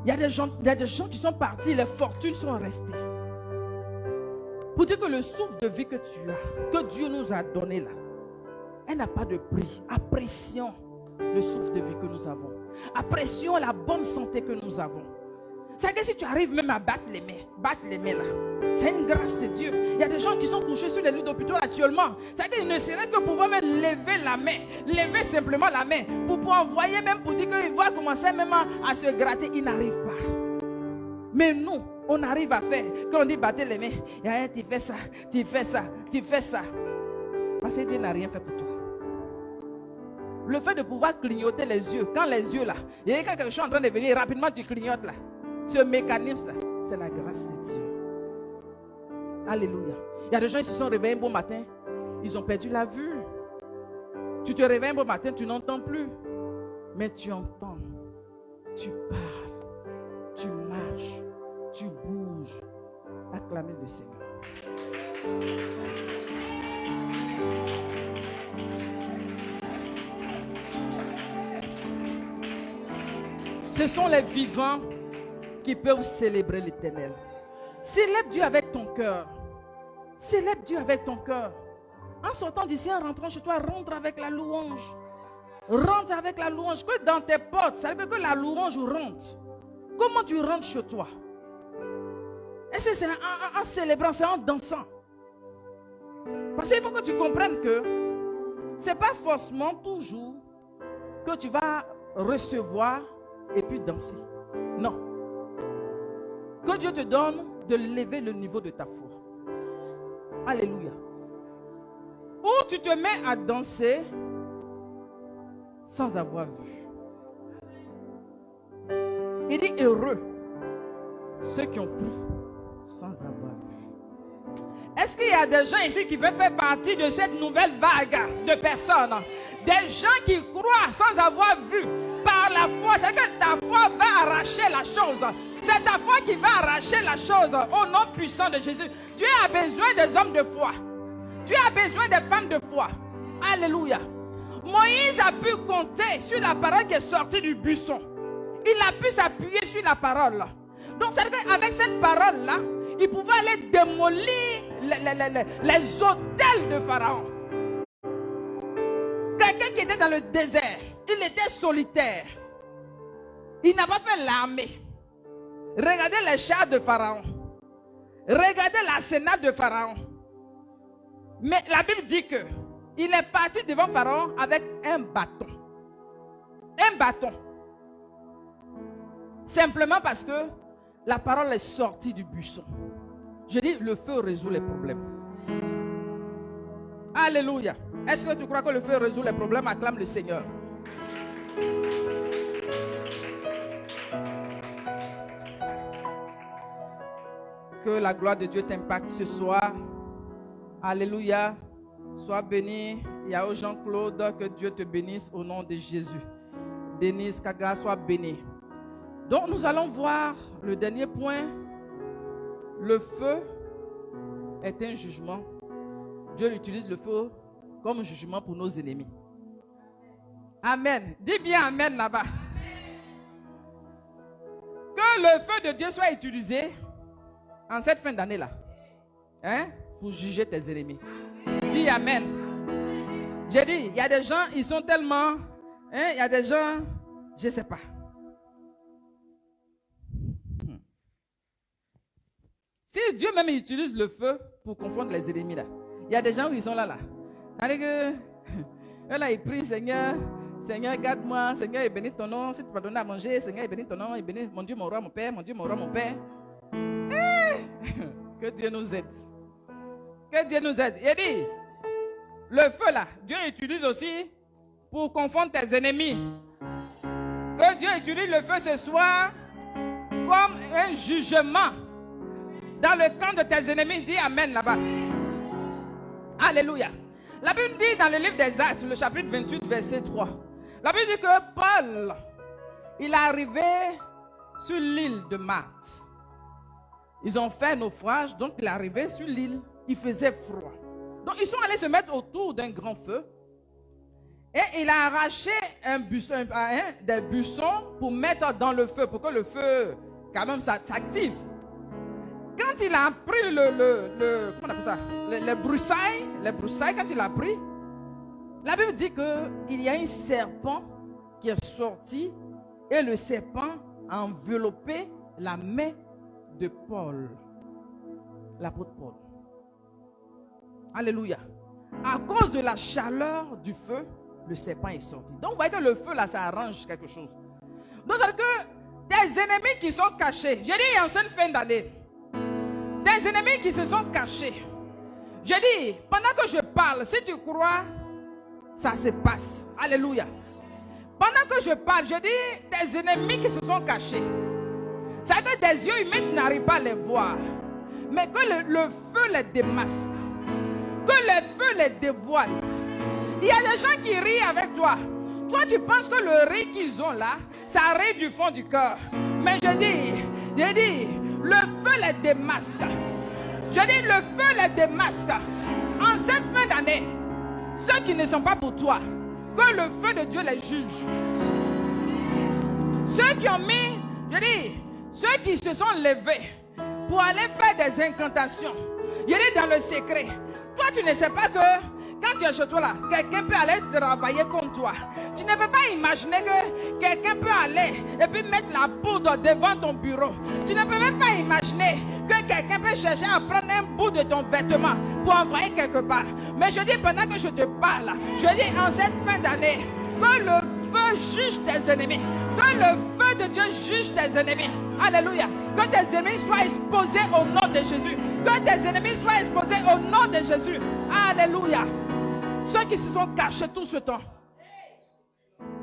Il y a des gens qui sont partis, les fortunes sont restées. Pour dire que le souffle de vie que tu as, que Dieu nous a donné là, elle n'a pas de prix. Apprécions le souffle de vie que nous avons. Apprécions la bonne santé que nous avons. C'est que si tu arrives même à battre les mains là, c'est une grâce de Dieu. Il y a des gens qui sont couchés sur les lits d'hôpital actuellement. C'est qu'ils ne seraient que pouvoir même lever la main, lever simplement la main, pour pouvoir envoyer même pour dire qu'ils vont commencer même à se gratter. Ils n'arrivent pas. Mais nous, on arrive à faire. Quand on dit battre les mains, tu fais ça, tu fais ça, tu fais ça. Parce que Dieu n'a rien fait pour toi. Le fait de pouvoir clignoter les yeux, quand les yeux là, il y a quelque chose en train de venir, rapidement tu clignotes là. Ce mécanisme là, c'est la grâce de Dieu. Alléluia. Il y a des gens qui se sont réveillés un beau matin, ils ont perdu la vue. Tu te réveilles un beau matin, tu n'entends plus. Mais tu entends, tu parles, tu marches, tu bouges. Acclamez le Seigneur. Ce sont les vivants qui peuvent célébrer l'Éternel. Célèbre Dieu avec ton cœur. Célèbre Dieu avec ton cœur. En sortant d'ici, en rentrant chez toi, rentre avec la louange. Rentre avec la louange. Que dans tes portes, ça veut dire que la louange rentre. Comment tu rentres chez toi? Est-ce que c'est en célébrant, c'est en dansant? Parce qu'il faut que tu comprennes que ce n'est pas forcément toujours que tu vas recevoir et puis danser. Non. Que Dieu te donne de lever le niveau de ta foi. Alléluia. Ou tu te mets à danser sans avoir vu. Il dit heureux ceux qui ont cru sans avoir vu. Est-ce qu'il y a des gens ici qui veulent faire partie de cette nouvelle vague de personnes? Des gens qui croient sans avoir vu. Par la foi, c'est que ta foi va arracher la chose. C'est ta foi qui va arracher la chose au nom puissant de Jésus. Dieu a besoin des hommes de foi. Dieu a besoin des femmes de foi. Alléluia. Moïse a pu compter sur la parole qui est sortie du buisson. Il a pu s'appuyer sur la parole. Donc, c'est qu'avec cette parole-là, il pouvait aller démolir les hôtels de Pharaon. Quelqu'un qui était dans le désert, il était solitaire. Il n'a pas fait l'armée. Regardez les chars de Pharaon. Regardez l'arsenal de Pharaon. Mais la Bible dit que il est parti devant Pharaon avec un bâton. Un bâton. Simplement parce que la parole est sortie du buisson. Je dis, le feu résout les problèmes. Alléluia. Est-ce que tu crois que le feu résout les problèmes? Acclame le Seigneur. Que la gloire de Dieu t'impacte ce soir. Alléluia. Sois béni. Il y a Jean-Claude, que Dieu te bénisse au nom de Jésus. Denise Kaga, sois béni. Donc nous allons voir le dernier point. Le feu est un jugement. Dieu utilise le feu comme jugement pour nos ennemis. Amen. Dis bien amen là-bas. Que le feu de Dieu soit utilisé en cette fin d'année-là, hein, pour juger tes ennemis. Dis amen. J'ai dit, il y a des gens, ils sont tellement, hein, il y a des gens, je ne sais pas. Si Dieu même utilise le feu pour confondre les ennemis là, il y a des gens où ils sont là. C'est-à-dire que là, ils prient, Seigneur, Seigneur, garde-moi, Seigneur, bénis ton nom, si tu vas donner à manger, Seigneur, bénis ton nom, bénis mon Dieu, mon roi, mon Père, mon Dieu, mon roi, mon Père. Que Dieu nous aide. Que Dieu nous aide. Il dit, le feu là, Dieu utilise aussi pour confondre tes ennemis. Que Dieu utilise le feu ce soir comme un jugement dans le camp de tes ennemis. Dis amen là-bas. Alléluia. La Bible dit dans le livre des Actes, le chapitre 28, verset 3. La Bible dit que Paul, il est arrivé sur l'île de Malte. Ils ont fait un naufrage, donc il est arrivé sur l'île. Il faisait froid. Donc ils sont allés se mettre autour d'un grand feu. Et il a arraché des buissons pour mettre dans le feu, pour que le feu, quand même, s'active. Quand il a pris comment on appelle ça? Les broussailles, quand il a pris, la Bible dit qu'il y a un serpent qui est sorti et le serpent a enveloppé la main de Paul, l'apôtre Paul. Alléluia. À cause de la chaleur du feu, le serpent est sorti. Donc, vous voyez que le feu, là, ça arrange quelque chose. Donc, c'est que des ennemis qui sont cachés. J'ai dit en cette fin d'année, des ennemis qui se sont cachés. J'ai dit, pendant que je parle, si tu crois, ça se passe. Alléluia. Pendant que je parle, je dis des ennemis qui se sont cachés. C'est que des yeux humains n'arrivent pas à les voir. Mais que le feu les démasque. Que le feu les dévoile. Il y a des gens qui rient avec toi. Toi, tu penses que le rire qu'ils ont là, ça arrive du fond du cœur. Mais je dis, le feu les démasque. Je dis, le feu les démasque. En cette fin d'année, ceux qui ne sont pas pour toi, que le feu de Dieu les juge. Ceux qui ont mis, je dis, ceux qui se sont levés pour aller faire des incantations, je dis dans le secret. Toi, tu ne sais pas que quand tu es chez toi là, quelqu'un peut aller travailler contre toi. Tu ne peux pas imaginer que quelqu'un peut aller et puis mettre la poudre devant ton bureau. Tu ne peux même pas imaginer que quelqu'un peut chercher à prendre un bout de ton vêtement pour envoyer quelque part. Mais je dis pendant que je te parle, je dis en cette fin d'année, que le feu juge tes ennemis. Que le feu de Dieu juge tes ennemis. Alléluia. Que tes ennemis soient exposés au nom de Jésus. Que tes ennemis soient exposés au nom de Jésus. Alléluia. Ceux qui se sont cachés tout ce temps.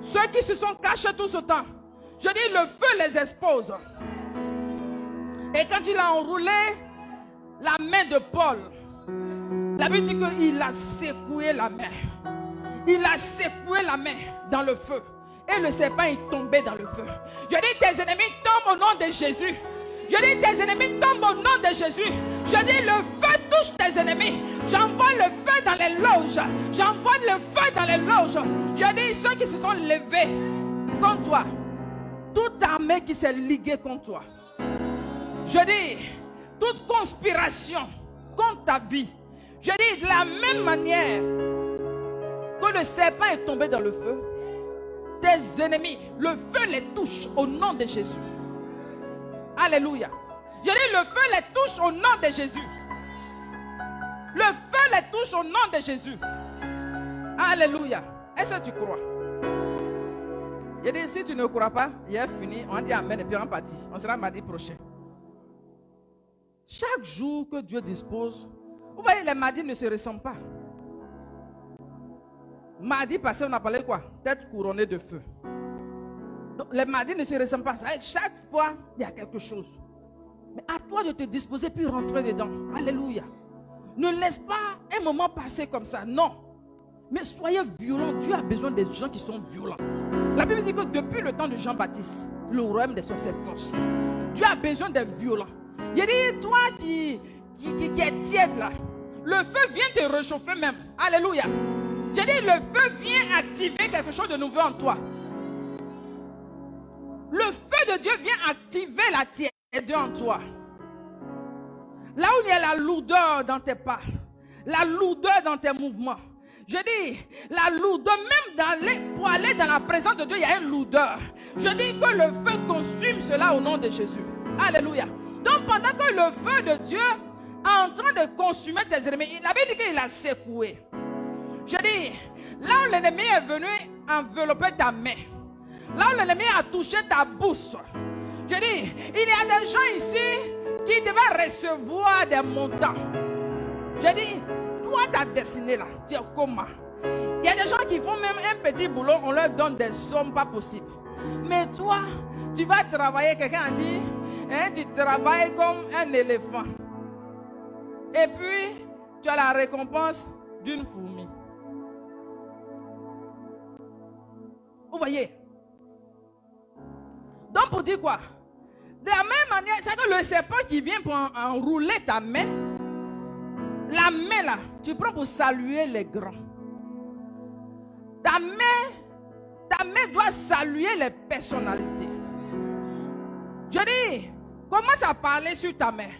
Ceux qui se sont cachés tout ce temps. Je dis le feu les expose. Et quand il a enroulé la main de Paul, la Bible dit qu'il a secoué la main. Il a secoué la main dans le feu. Et le serpent est tombé dans le feu. Je dis tes ennemis tombent au nom de Jésus. Je dis tes ennemis tombent au nom de Jésus. Je dis le feu touche tes ennemis. J'envoie le feu dans les loges. J'envoie le feu dans les loges. Je dis ceux qui se sont levés contre toi. Toute armée qui s'est liguée contre toi. Je dis toute conspiration contre ta vie. Je dis de la même manière que le serpent est tombé dans le feu. Tes ennemis, le feu les touche au nom de Jésus. Alléluia. Je dis le feu les touche au nom de Jésus. Le feu les touche au nom de Jésus. Alléluia. Est-ce que tu crois? Je dis si tu ne crois pas, il est fini. On dit amen et puis on partit. On sera mardi prochain. Chaque jour que Dieu dispose, vous voyez, les mardis ne se ressemblent pas. Mardi passé, on a parlé quoi? Tête couronnée de feu. Donc, les mardis ne se ressemblent pas. Chaque fois, il y a quelque chose. Mais à toi de te disposer puis rentrer dedans. Alléluia. Ne laisse pas un moment passer comme ça. Non. Mais soyez violents. Dieu a besoin des gens qui sont violents. La Bible dit que depuis le temps de Jean-Baptiste, le royaume des cieux s'est forcé. Dieu a besoin des violents. Il dit, toi qui est tiède là, le feu vient te réchauffer même. Alléluia. J'ai dit, le feu vient activer quelque chose de nouveau en toi. Le feu de Dieu vient activer la tièdeur en toi. Là où il y a la lourdeur dans tes pas, la lourdeur dans tes mouvements. Je dis, la lourdeur, même pour aller dans la présence de Dieu, il y a une lourdeur. Je dis que le feu consume cela au nom de Jésus. Alléluia. Donc pendant que le feu de Dieu est en train de consumer tes ennemis, il avait dit qu'il a secoué. Je dis, là où l'ennemi est venu envelopper ta main, là où l'ennemi a touché ta bouche, je dis, il y a des gens ici qui devaient recevoir des montants. Je dis, toi ta destinée là, tu es comment? Il y a des gens qui font même un petit boulot, on leur donne des sommes pas possibles. Mais toi, tu vas travailler, quelqu'un a dit, hein, tu travailles comme un éléphant. Et puis, tu as la récompense d'une fourmi. Vous voyez? Donc pour dire quoi? De la même manière, c'est que le serpent qui vient pour enrouler ta main, la main là, tu prends pour saluer les grands. Ta main doit saluer les personnalités. Je dis, commence à parler sur ta main.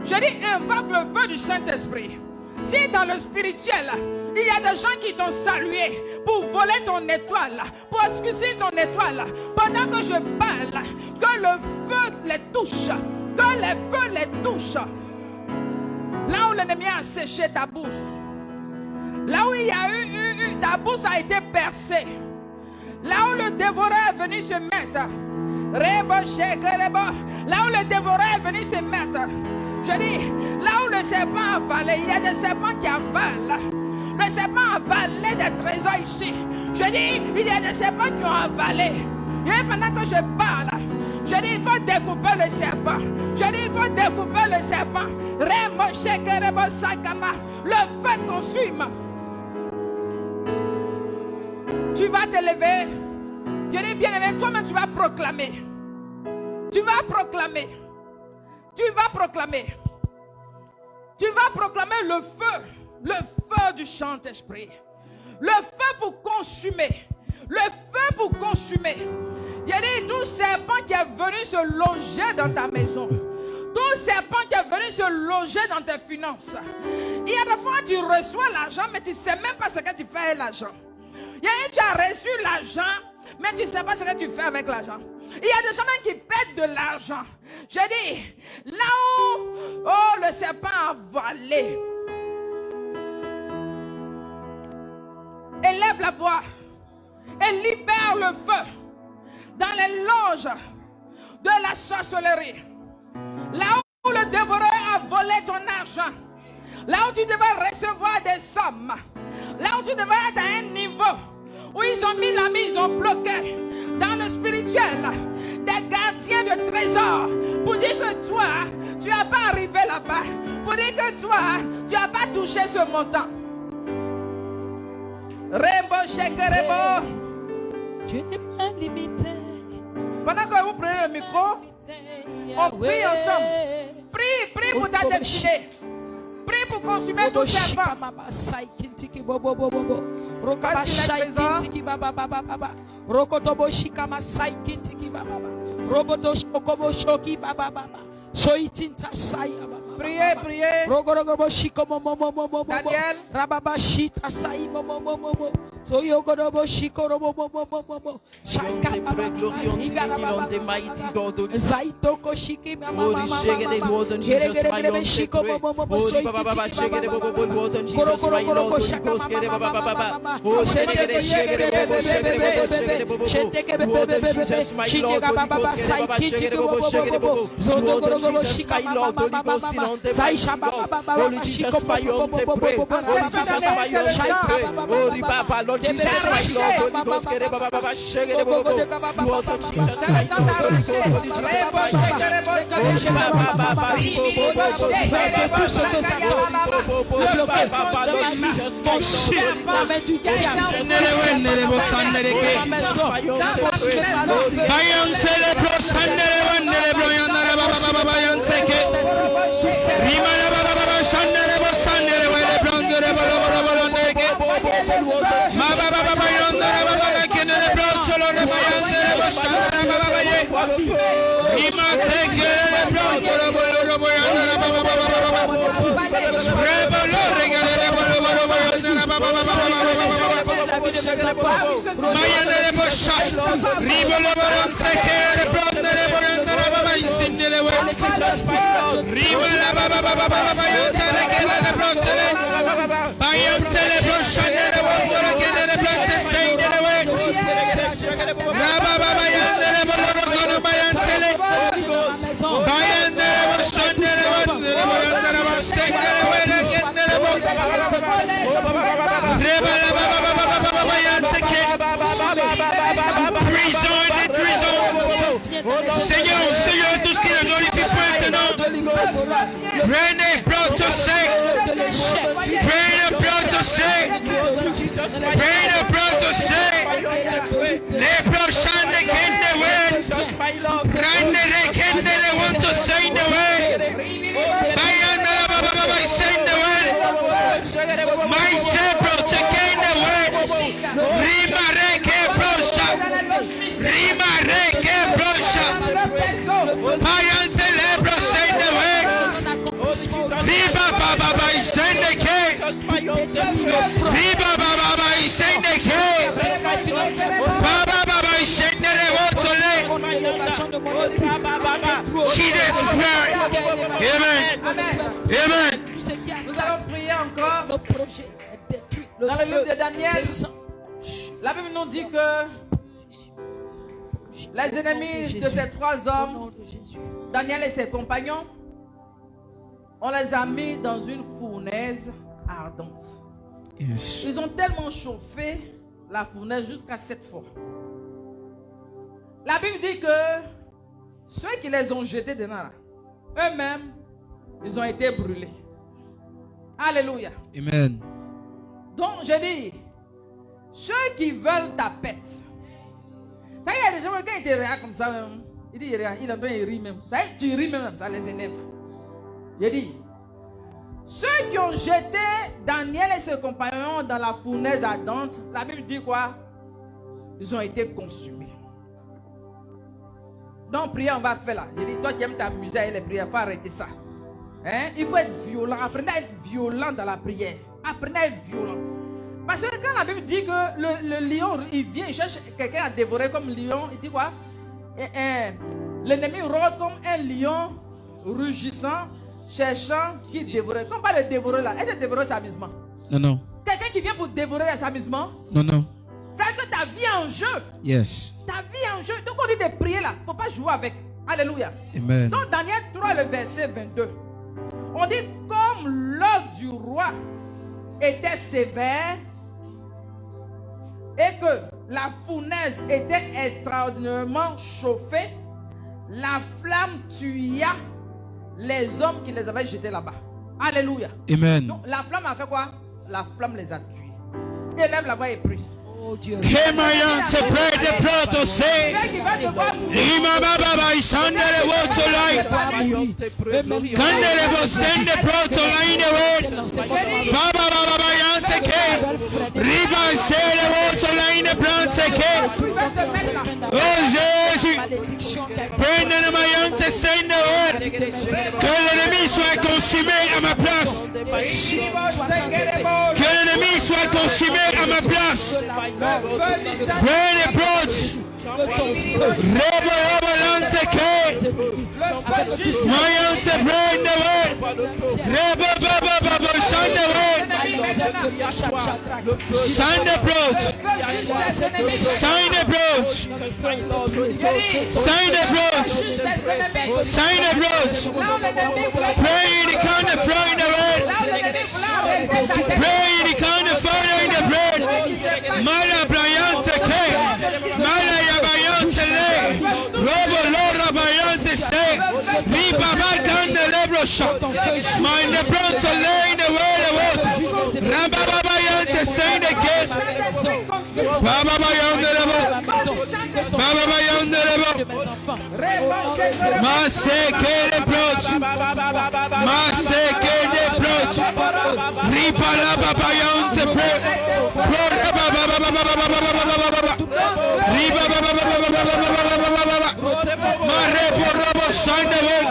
Je dis, invoque le feu du Saint-Esprit. Si dans le spirituel, il y a des gens qui t'ont salué pour voler ton étoile, pour excuser ton étoile, pendant que je parle, que le feu les touche, que les feux les touchent. Là où l'ennemi a séché ta bouche, là où il y a eu ta bouche a été percée, là où le dévoreur est venu se mettre, là où le dévoreur est venu se mettre, je dis, là où le serpent a avalé, il y a des serpents qui avalent. Le serpent a avalé des trésors ici. Je dis, il y a des serpents qui ont avalé. Et pendant que je parle, je dis, il faut découper le serpent. Je dis, il faut découper le serpent. Le feu consume. Tu vas te lever. Je dis, bien aimé, toi-même tu vas proclamer. Tu vas proclamer. Tu vas proclamer. Tu vas proclamer le feu du Saint-Esprit. Le feu pour consumer. Le feu pour consumer. Il y a dit, tout serpent qui est venu se loger dans ta maison. Tout serpent qui est venu se loger dans tes finances. Il y a des fois tu reçois l'argent, mais tu ne sais même pas ce que tu fais avec l'argent. Il y a tu as reçu l'argent, mais tu ne sais pas ce que tu fais avec l'argent. Il y a des gens même qui perdent de l'argent. Je dis, là où le serpent a avalé, élève la voix et libère le feu dans les loges de la sorcellerie. Là où le dévoreur a volé ton argent, là où tu devais recevoir des sommes, là où tu devais être à un niveau où ils ont mis la mise, ils ont bloqué dans le spirituel des gardiens de trésors pour dire que toi, tu n'as pas arrivé là-bas, pour dire que toi, tu n'as pas touché ce montant. Rainbow Tu n'es pas limité. Pendant que vous prenez le micro, On prie ensemble. Prie pour ta destinée. Prie pour consumer tout serpent. Priez, priez. Daniel. Seigneur, tout ce qui est glorifié maintenant. Rain it, blood to sing. Rain it, blood to sing. Rain it, blood to sing. Les prochains ne ken the word. Rain it, ken the want to sing the word. Bayana baba sing the word. My sebro to ken the word. Rima reke prosha. Rima reke prosha. Bayan celebro sing the word. Riba baba sing the king. Riba baba sing the king. Baba baba sing the word to Jesus is married. Amen. Amen. Nous allons prier encore. Dans le livre de Daniel, la Bible nous dit que les ennemis de ces trois hommes, Daniel et ses compagnons, on les a mis dans une fournaise ardente. Yes. Ils ont tellement chauffé la fournaise jusqu'à 7 fois. La Bible dit que ceux qui les ont jetés dedans, eux-mêmes, ils ont été brûlés. Alléluia. Amen. Donc, je dis, ceux qui veulent ta pète, ça y est, il y a des gens qui étaient réels comme ça, même. Il dit, il entend, il rit même. Ça y est, tu ris même, ça les énerve. Je dis, ceux qui ont jeté Daniel et ses compagnons dans la fournaise ardente, la Bible dit quoi? Ils ont été consumés. Donc, prière, on va faire là. Je dis, toi qui aimes t'amuser avec les prières, il faut arrêter ça. Hein? Il faut être violent. Apprenez à être violent dans la prière. Apprenez à être violent. Parce que quand la Bible dit que le lion, il vient, il cherche quelqu'un à dévorer comme lion, il dit quoi? L'ennemi rôde comme un lion rugissant, cherchant qui dévorait. Comme pas le dévorer là. Est-ce que dévorer c'est amusement? Non, non. Quelqu'un qui vient pour dévorer c'est amusement? Non, non. Ça veut dire que ta vie est en jeu. Yes. Ta vie est en jeu. Donc on dit de prier là. Il ne faut pas jouer avec. Alléluia. Amen. Donc Daniel 3, le verset 22. On dit comme l'ordre du roi était sévère et que la fournaise était extraordinairement chauffée, la flamme tua les hommes qui les avaient jetés là-bas. Alléluia. Amen. Donc la flamme a fait quoi? La flamme les a tués. Élève la voix et prie. Kemayante pray the proto say. Lima baba isandere woto light. Kandere bo send the proto line away. Baba baba yante ke. Riba say the woto line plante ke. Oh Jésus. Prenez ma yante send the word. Que l'ennemi soit consumé à ma place. Que l'ennemi soit consumé à ma place. Pray the approach. Robo lante ke. Mayante pray the word. Robo baba shine the word. Sign the approach. Sign the approach. Sign the approach. Sign the approach. Pray the kind of flow in the word. Pray the kind of fire in the bread. Mala Bryante K. Mala Yabayante Le. Robo Lora Bayante Se. Liba Balkan the Lebro Shop. Mind the Bronto lay in the world of water. Rabba Bayante say the gate. Baba Bayante Lebo. Baba Bayante Lebo. Maseke the approach. Maseke the approach. Ripa Laba Bayante Pre. Shine away.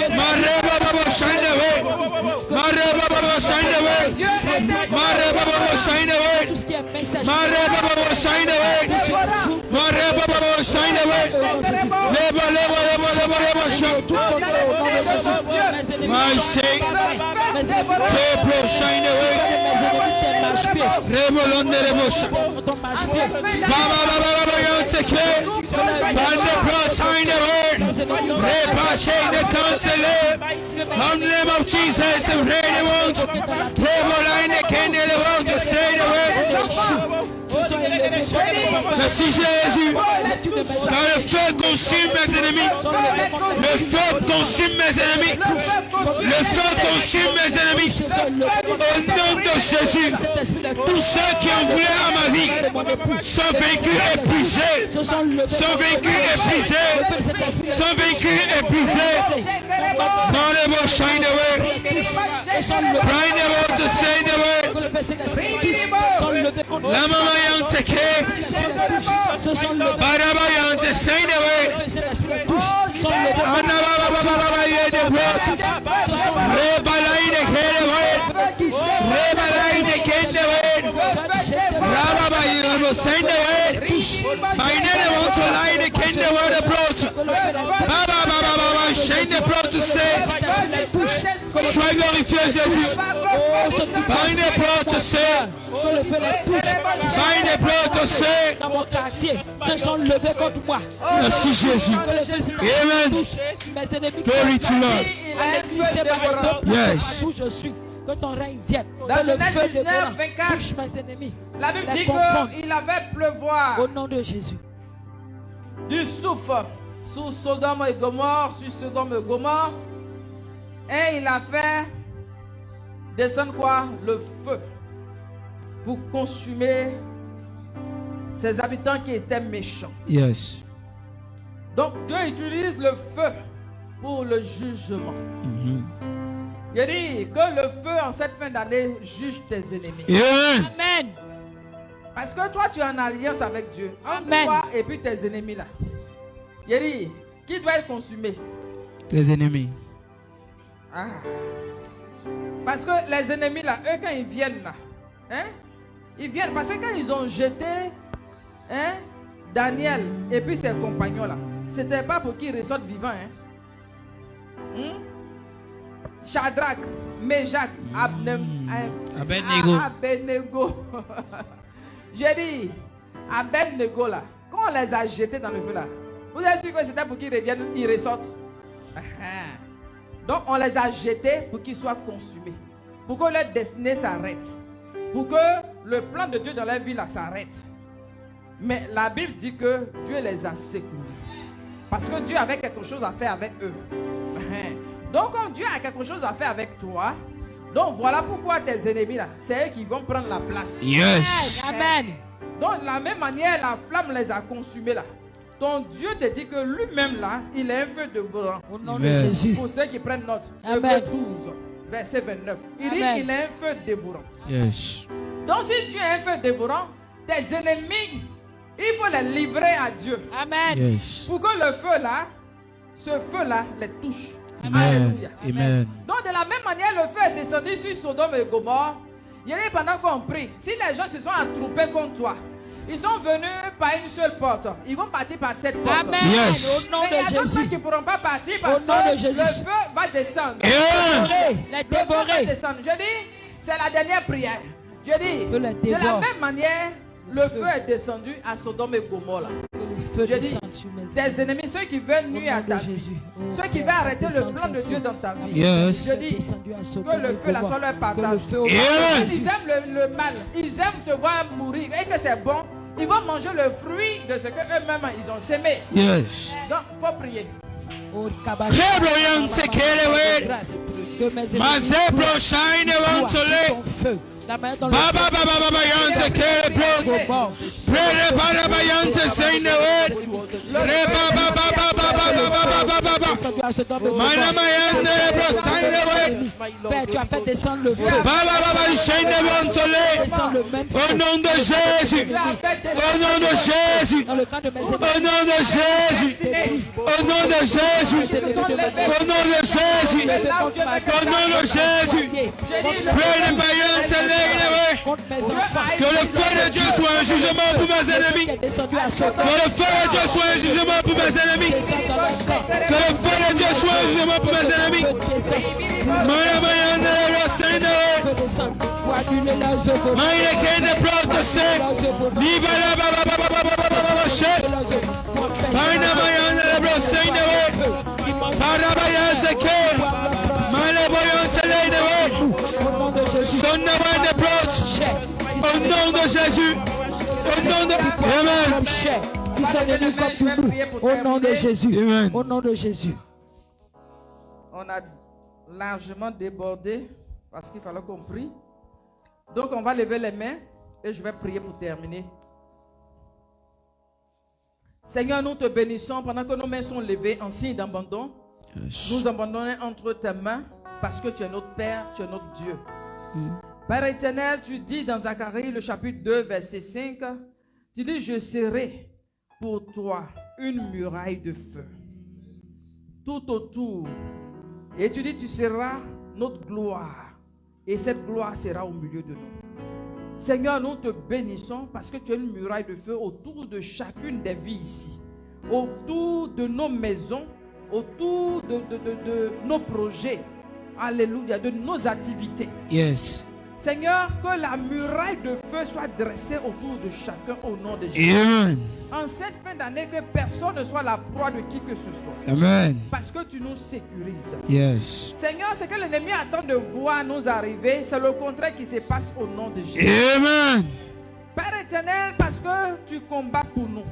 Mareba baba shine away. Mareba baba shine away. Mareba baba shine away. Mareba baba shine away. Mareba baba shine away. Leba leba leba leba leba shine. My say, Kebro shine away. Rebo londe rebo shine. Baba baba baba yonseke. Bande bro shine away. Reba shine the counselor. On the name of Jesus, the ready ones. Rebo line the candle won't to say the word. Merci Jésus. Car le feu consume mes ennemis. Le feu consume mes ennemis. Le feu consume mes ennemis. Au nom de Jésus, tous ceux qui ont voulu à ma vie sont vaincus, épuisés. Sont vaincus, épuisés. Sont vaincus, épuisés. Dans le mot shine away. Shine away to say the word. La maman yanteke. Baraba yante say the word. Anna baba baba yede word. Reba line kele word. Reba line kele word. Raba baba yede say the word. My name wants to line the kele word approach. Baba baba baba shine the approach to say. Sois glorifié Jésus. Find a approach to say. Find a approach to say. Dans mon quartier, se sont levés contre moi. Merci Jésus. Amen. Glory to Lord. Yes. Où je suis. Que ton règne vienne. Dans Que le Genèse feu de 19, Bolan 24, touche mes ennemis. La Bible Les dit confondent. qu'il avait pleuvoir Au nom de Jésus. du soufre sur Sodome et Gomorre, et il a fait descendre quoi? Le feu pour consumer ses habitants qui étaient méchants. Yes. Donc Dieu utilise le feu pour le jugement. Il dit que le feu en cette fin d'année juge tes ennemis. Amen. Amen. Parce que toi tu es en alliance avec Dieu. Entre Amen. toi et puis tes ennemis là. Il dit qui doit être consumé? Tes ennemis. Ah. Parce que les ennemis là, eux quand ils viennent là, hein, ils viennent parce que quand ils ont jeté, hein, Daniel et puis ses compagnons là, c'était pas pour qu'ils ressortent vivants, hein. Shadrach, Meshach, Abednego. J'ai dit, Abednego là, quand on les a jetés dans le feu là, vous êtes sûr que c'était pour qu'ils reviennent, ils ressortent. Donc on les a jetés pour qu'ils soient consumés, pour que leur destinée s'arrête, pour que le plan de Dieu dans leur vie là s'arrête. Mais la Bible dit que Dieu les a secourus, parce que Dieu avait quelque chose à faire avec eux. Donc quand Dieu a quelque chose à faire avec toi, Donc voilà pourquoi tes ennemis là, c'est eux qui vont prendre la place. Yes. Amen. Donc de la même manière, la flamme les a consumés là. Ton Dieu te dit que lui-même là, il est un feu dévorant. Au nom Amen. de Jésus. Pour ceux qui prennent note, Amen. Hébreux 12, verset 29. Il dit Amen. qu'il est un feu dévorant. Yes. Donc si tu es un feu dévorant, tes ennemis, il faut les livrer à Dieu. Amen. Yes. Pour que le feu là, ce feu là, les touche. Amen. Alléluia. Amen. Donc de la même manière, le feu est descendu sur Sodome et Gomorrhe. Il y a pendant qu'on prie. Si les gens se sont attroupés contre toi, ils sont venus par une seule porte. Ils vont partir par cette porte. Amen. Yes. Au nom Mais il y a de d'autres Jésus. qui ne pourront pas partir parce Au nom de que Jésus. le feu va descendre. Amen. Dévorer. Les Le feu va dévorer. descendre. Je dis, c'est la dernière prière. Je dis, Que les de la dévore. même manière, le feu est descendu à Sodome et Gomorrhe. là. Que le feu Je dis, descende sur mes Tes ennemis, ceux qui veulent Au nuire à nom ta de vie, Jésus. Oh, ceux qui Père, veulent arrêter le descends plan ton de feu. Dieu dans ta vie. Yes. Je dis, Descendu à Sodome que le et feu là Gomorrhe. soit leur Que partage. le feu au Yes. Ils aiment le mal, ils aiment te voir mourir et que c'est bon. Ils vont manger le fruit de ce que eux-mêmes ils ont semé. Yes. Donc, il faut prier. Oh, Kabash. Kebroyante kelewe. Grâce. Que mes ennemis Mazebro shine voient wantole. ton feu. La main dans le Baba baba baba yante kelebro. Gomorrhe. Prele baba yante seinewe. Reba baba baba baba baba baba. Descendu à Sodome et Gomorrhe. Mana mayande bro seinewe. Père, tu as fait descendre le feu. Baba baba shine wantole. Descends le même Au feu nom de Jésus. Au nom de Jésus. dans le camp de mes Au ennemis. nom de Jésus. Au nom de Jésus. Au nom de Jésus. Au nom de Jésus. Prele mayante lenewe. Contre mes enfants. Que le feu de Dieu soit un jugement pour mes Qui ennemis. est descendu à Sodome. Que le feu de Dieu soit un jugement pour mes ennemis. Descends dans leur camp. Que le feu de Dieu soit un jugement pour mes ennemis. Descends. Mana mayande bro seinewe. Feu descend pour annuler leurs œuvres. Maile kende proto se. Leurs œuvres. Liba la baba baba baba baba baba she. Leurs œuvres. Pour empêcher Mana mayande bro seinewe. qui m'empêchent Parabayante ke. Male boyante lenewe. au nom de Jésus. Sonne wende proto. Au nom de Jésus. Au nom de Amen. Comme chair, qui sont venus comme pour nous. Au nom de Jésus. Amen. Au nom de Jésus. On a largement débordé parce qu'il fallait qu'on prie. Donc on va lever les mains et je vais prier pour terminer. Seigneur, nous te bénissons pendant que nos mains sont levées en signe d'abandon. Nous abandonnons entre tes mains parce que tu es notre Père, tu es notre Dieu. Père éternel, tu dis dans Zacharie le chapitre 2 verset 5, tu dis je serai pour toi une muraille de feu tout autour. Et tu dis tu seras notre gloire et cette gloire sera au milieu de nous. Seigneur, nous te bénissons parce que tu es une muraille de feu autour de chacune des vies ici, autour de nos maisons, autour de nos projets, alléluia, de nos activités. Yes. Seigneur, que la muraille de feu soit dressée autour de chacun au nom de Jésus. Amen. En cette fin d'année, que personne ne soit la proie de qui que ce soit. Amen. Parce que tu nous sécurises. Yes. Seigneur, ce que l'ennemi attend de voir nous arriver, c'est le contraire qui se passe au nom de Jésus. Amen. Père éternel, parce que tu combats pour nous.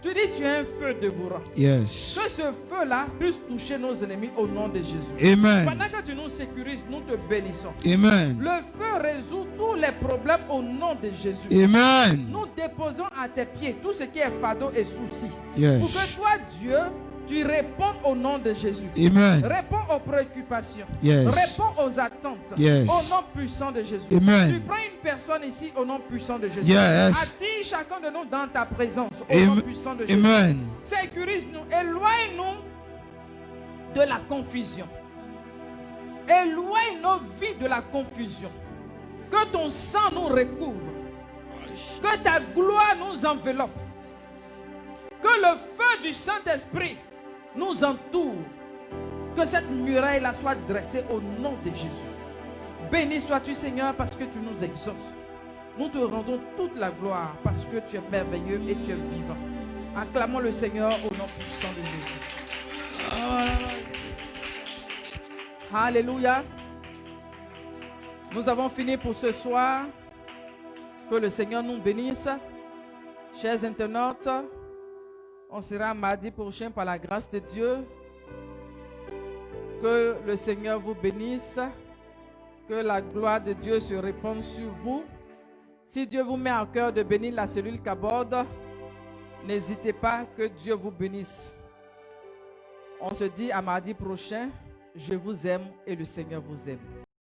Tu dis tu es un feu dévorant. Yes. Que ce feu-là puisse toucher nos ennemis au nom de Jésus. Amen. Pendant que tu nous sécurises, nous te bénissons. Amen. Le feu résout tous les problèmes au nom de Jésus. Amen. Nous déposons à tes pieds tout ce qui est fardeau et souci. Yes. Pour que toi, Dieu, tu réponds au nom de Jésus. Amen. Réponds aux préoccupations. Yes. Réponds aux attentes. Yes. Au nom puissant de Jésus. Amen. Tu prends une personne ici au nom puissant de Jésus. Yes. Attire chacun de nous dans ta présence au nom puissant de Jésus. Amen. Sécurise-nous. Éloigne-nous de la confusion. Éloigne nos vies de la confusion. Que ton sang nous recouvre. Que ta gloire nous enveloppe. Que le feu du Saint-Esprit nous entoure. Que cette muraille-là soit dressée au nom de Jésus. Béni sois-tu, Seigneur, parce que tu nous exauces. Nous te rendons toute la gloire parce que tu es merveilleux et tu es vivant. Acclamons le Seigneur au nom puissant de Jésus. Alléluia. Nous avons fini pour ce soir. Que le Seigneur nous bénisse. Chers internautes, on sera mardi prochain par la grâce de Dieu. Que le Seigneur vous bénisse. Que Que la gloire de Dieu se répande sur vous. Si Dieu vous met à cœur de bénir la cellule Kabod, n'hésitez pas, que Dieu vous bénisse. On se dit à mardi prochain. Je vous aime et le Seigneur vous aime.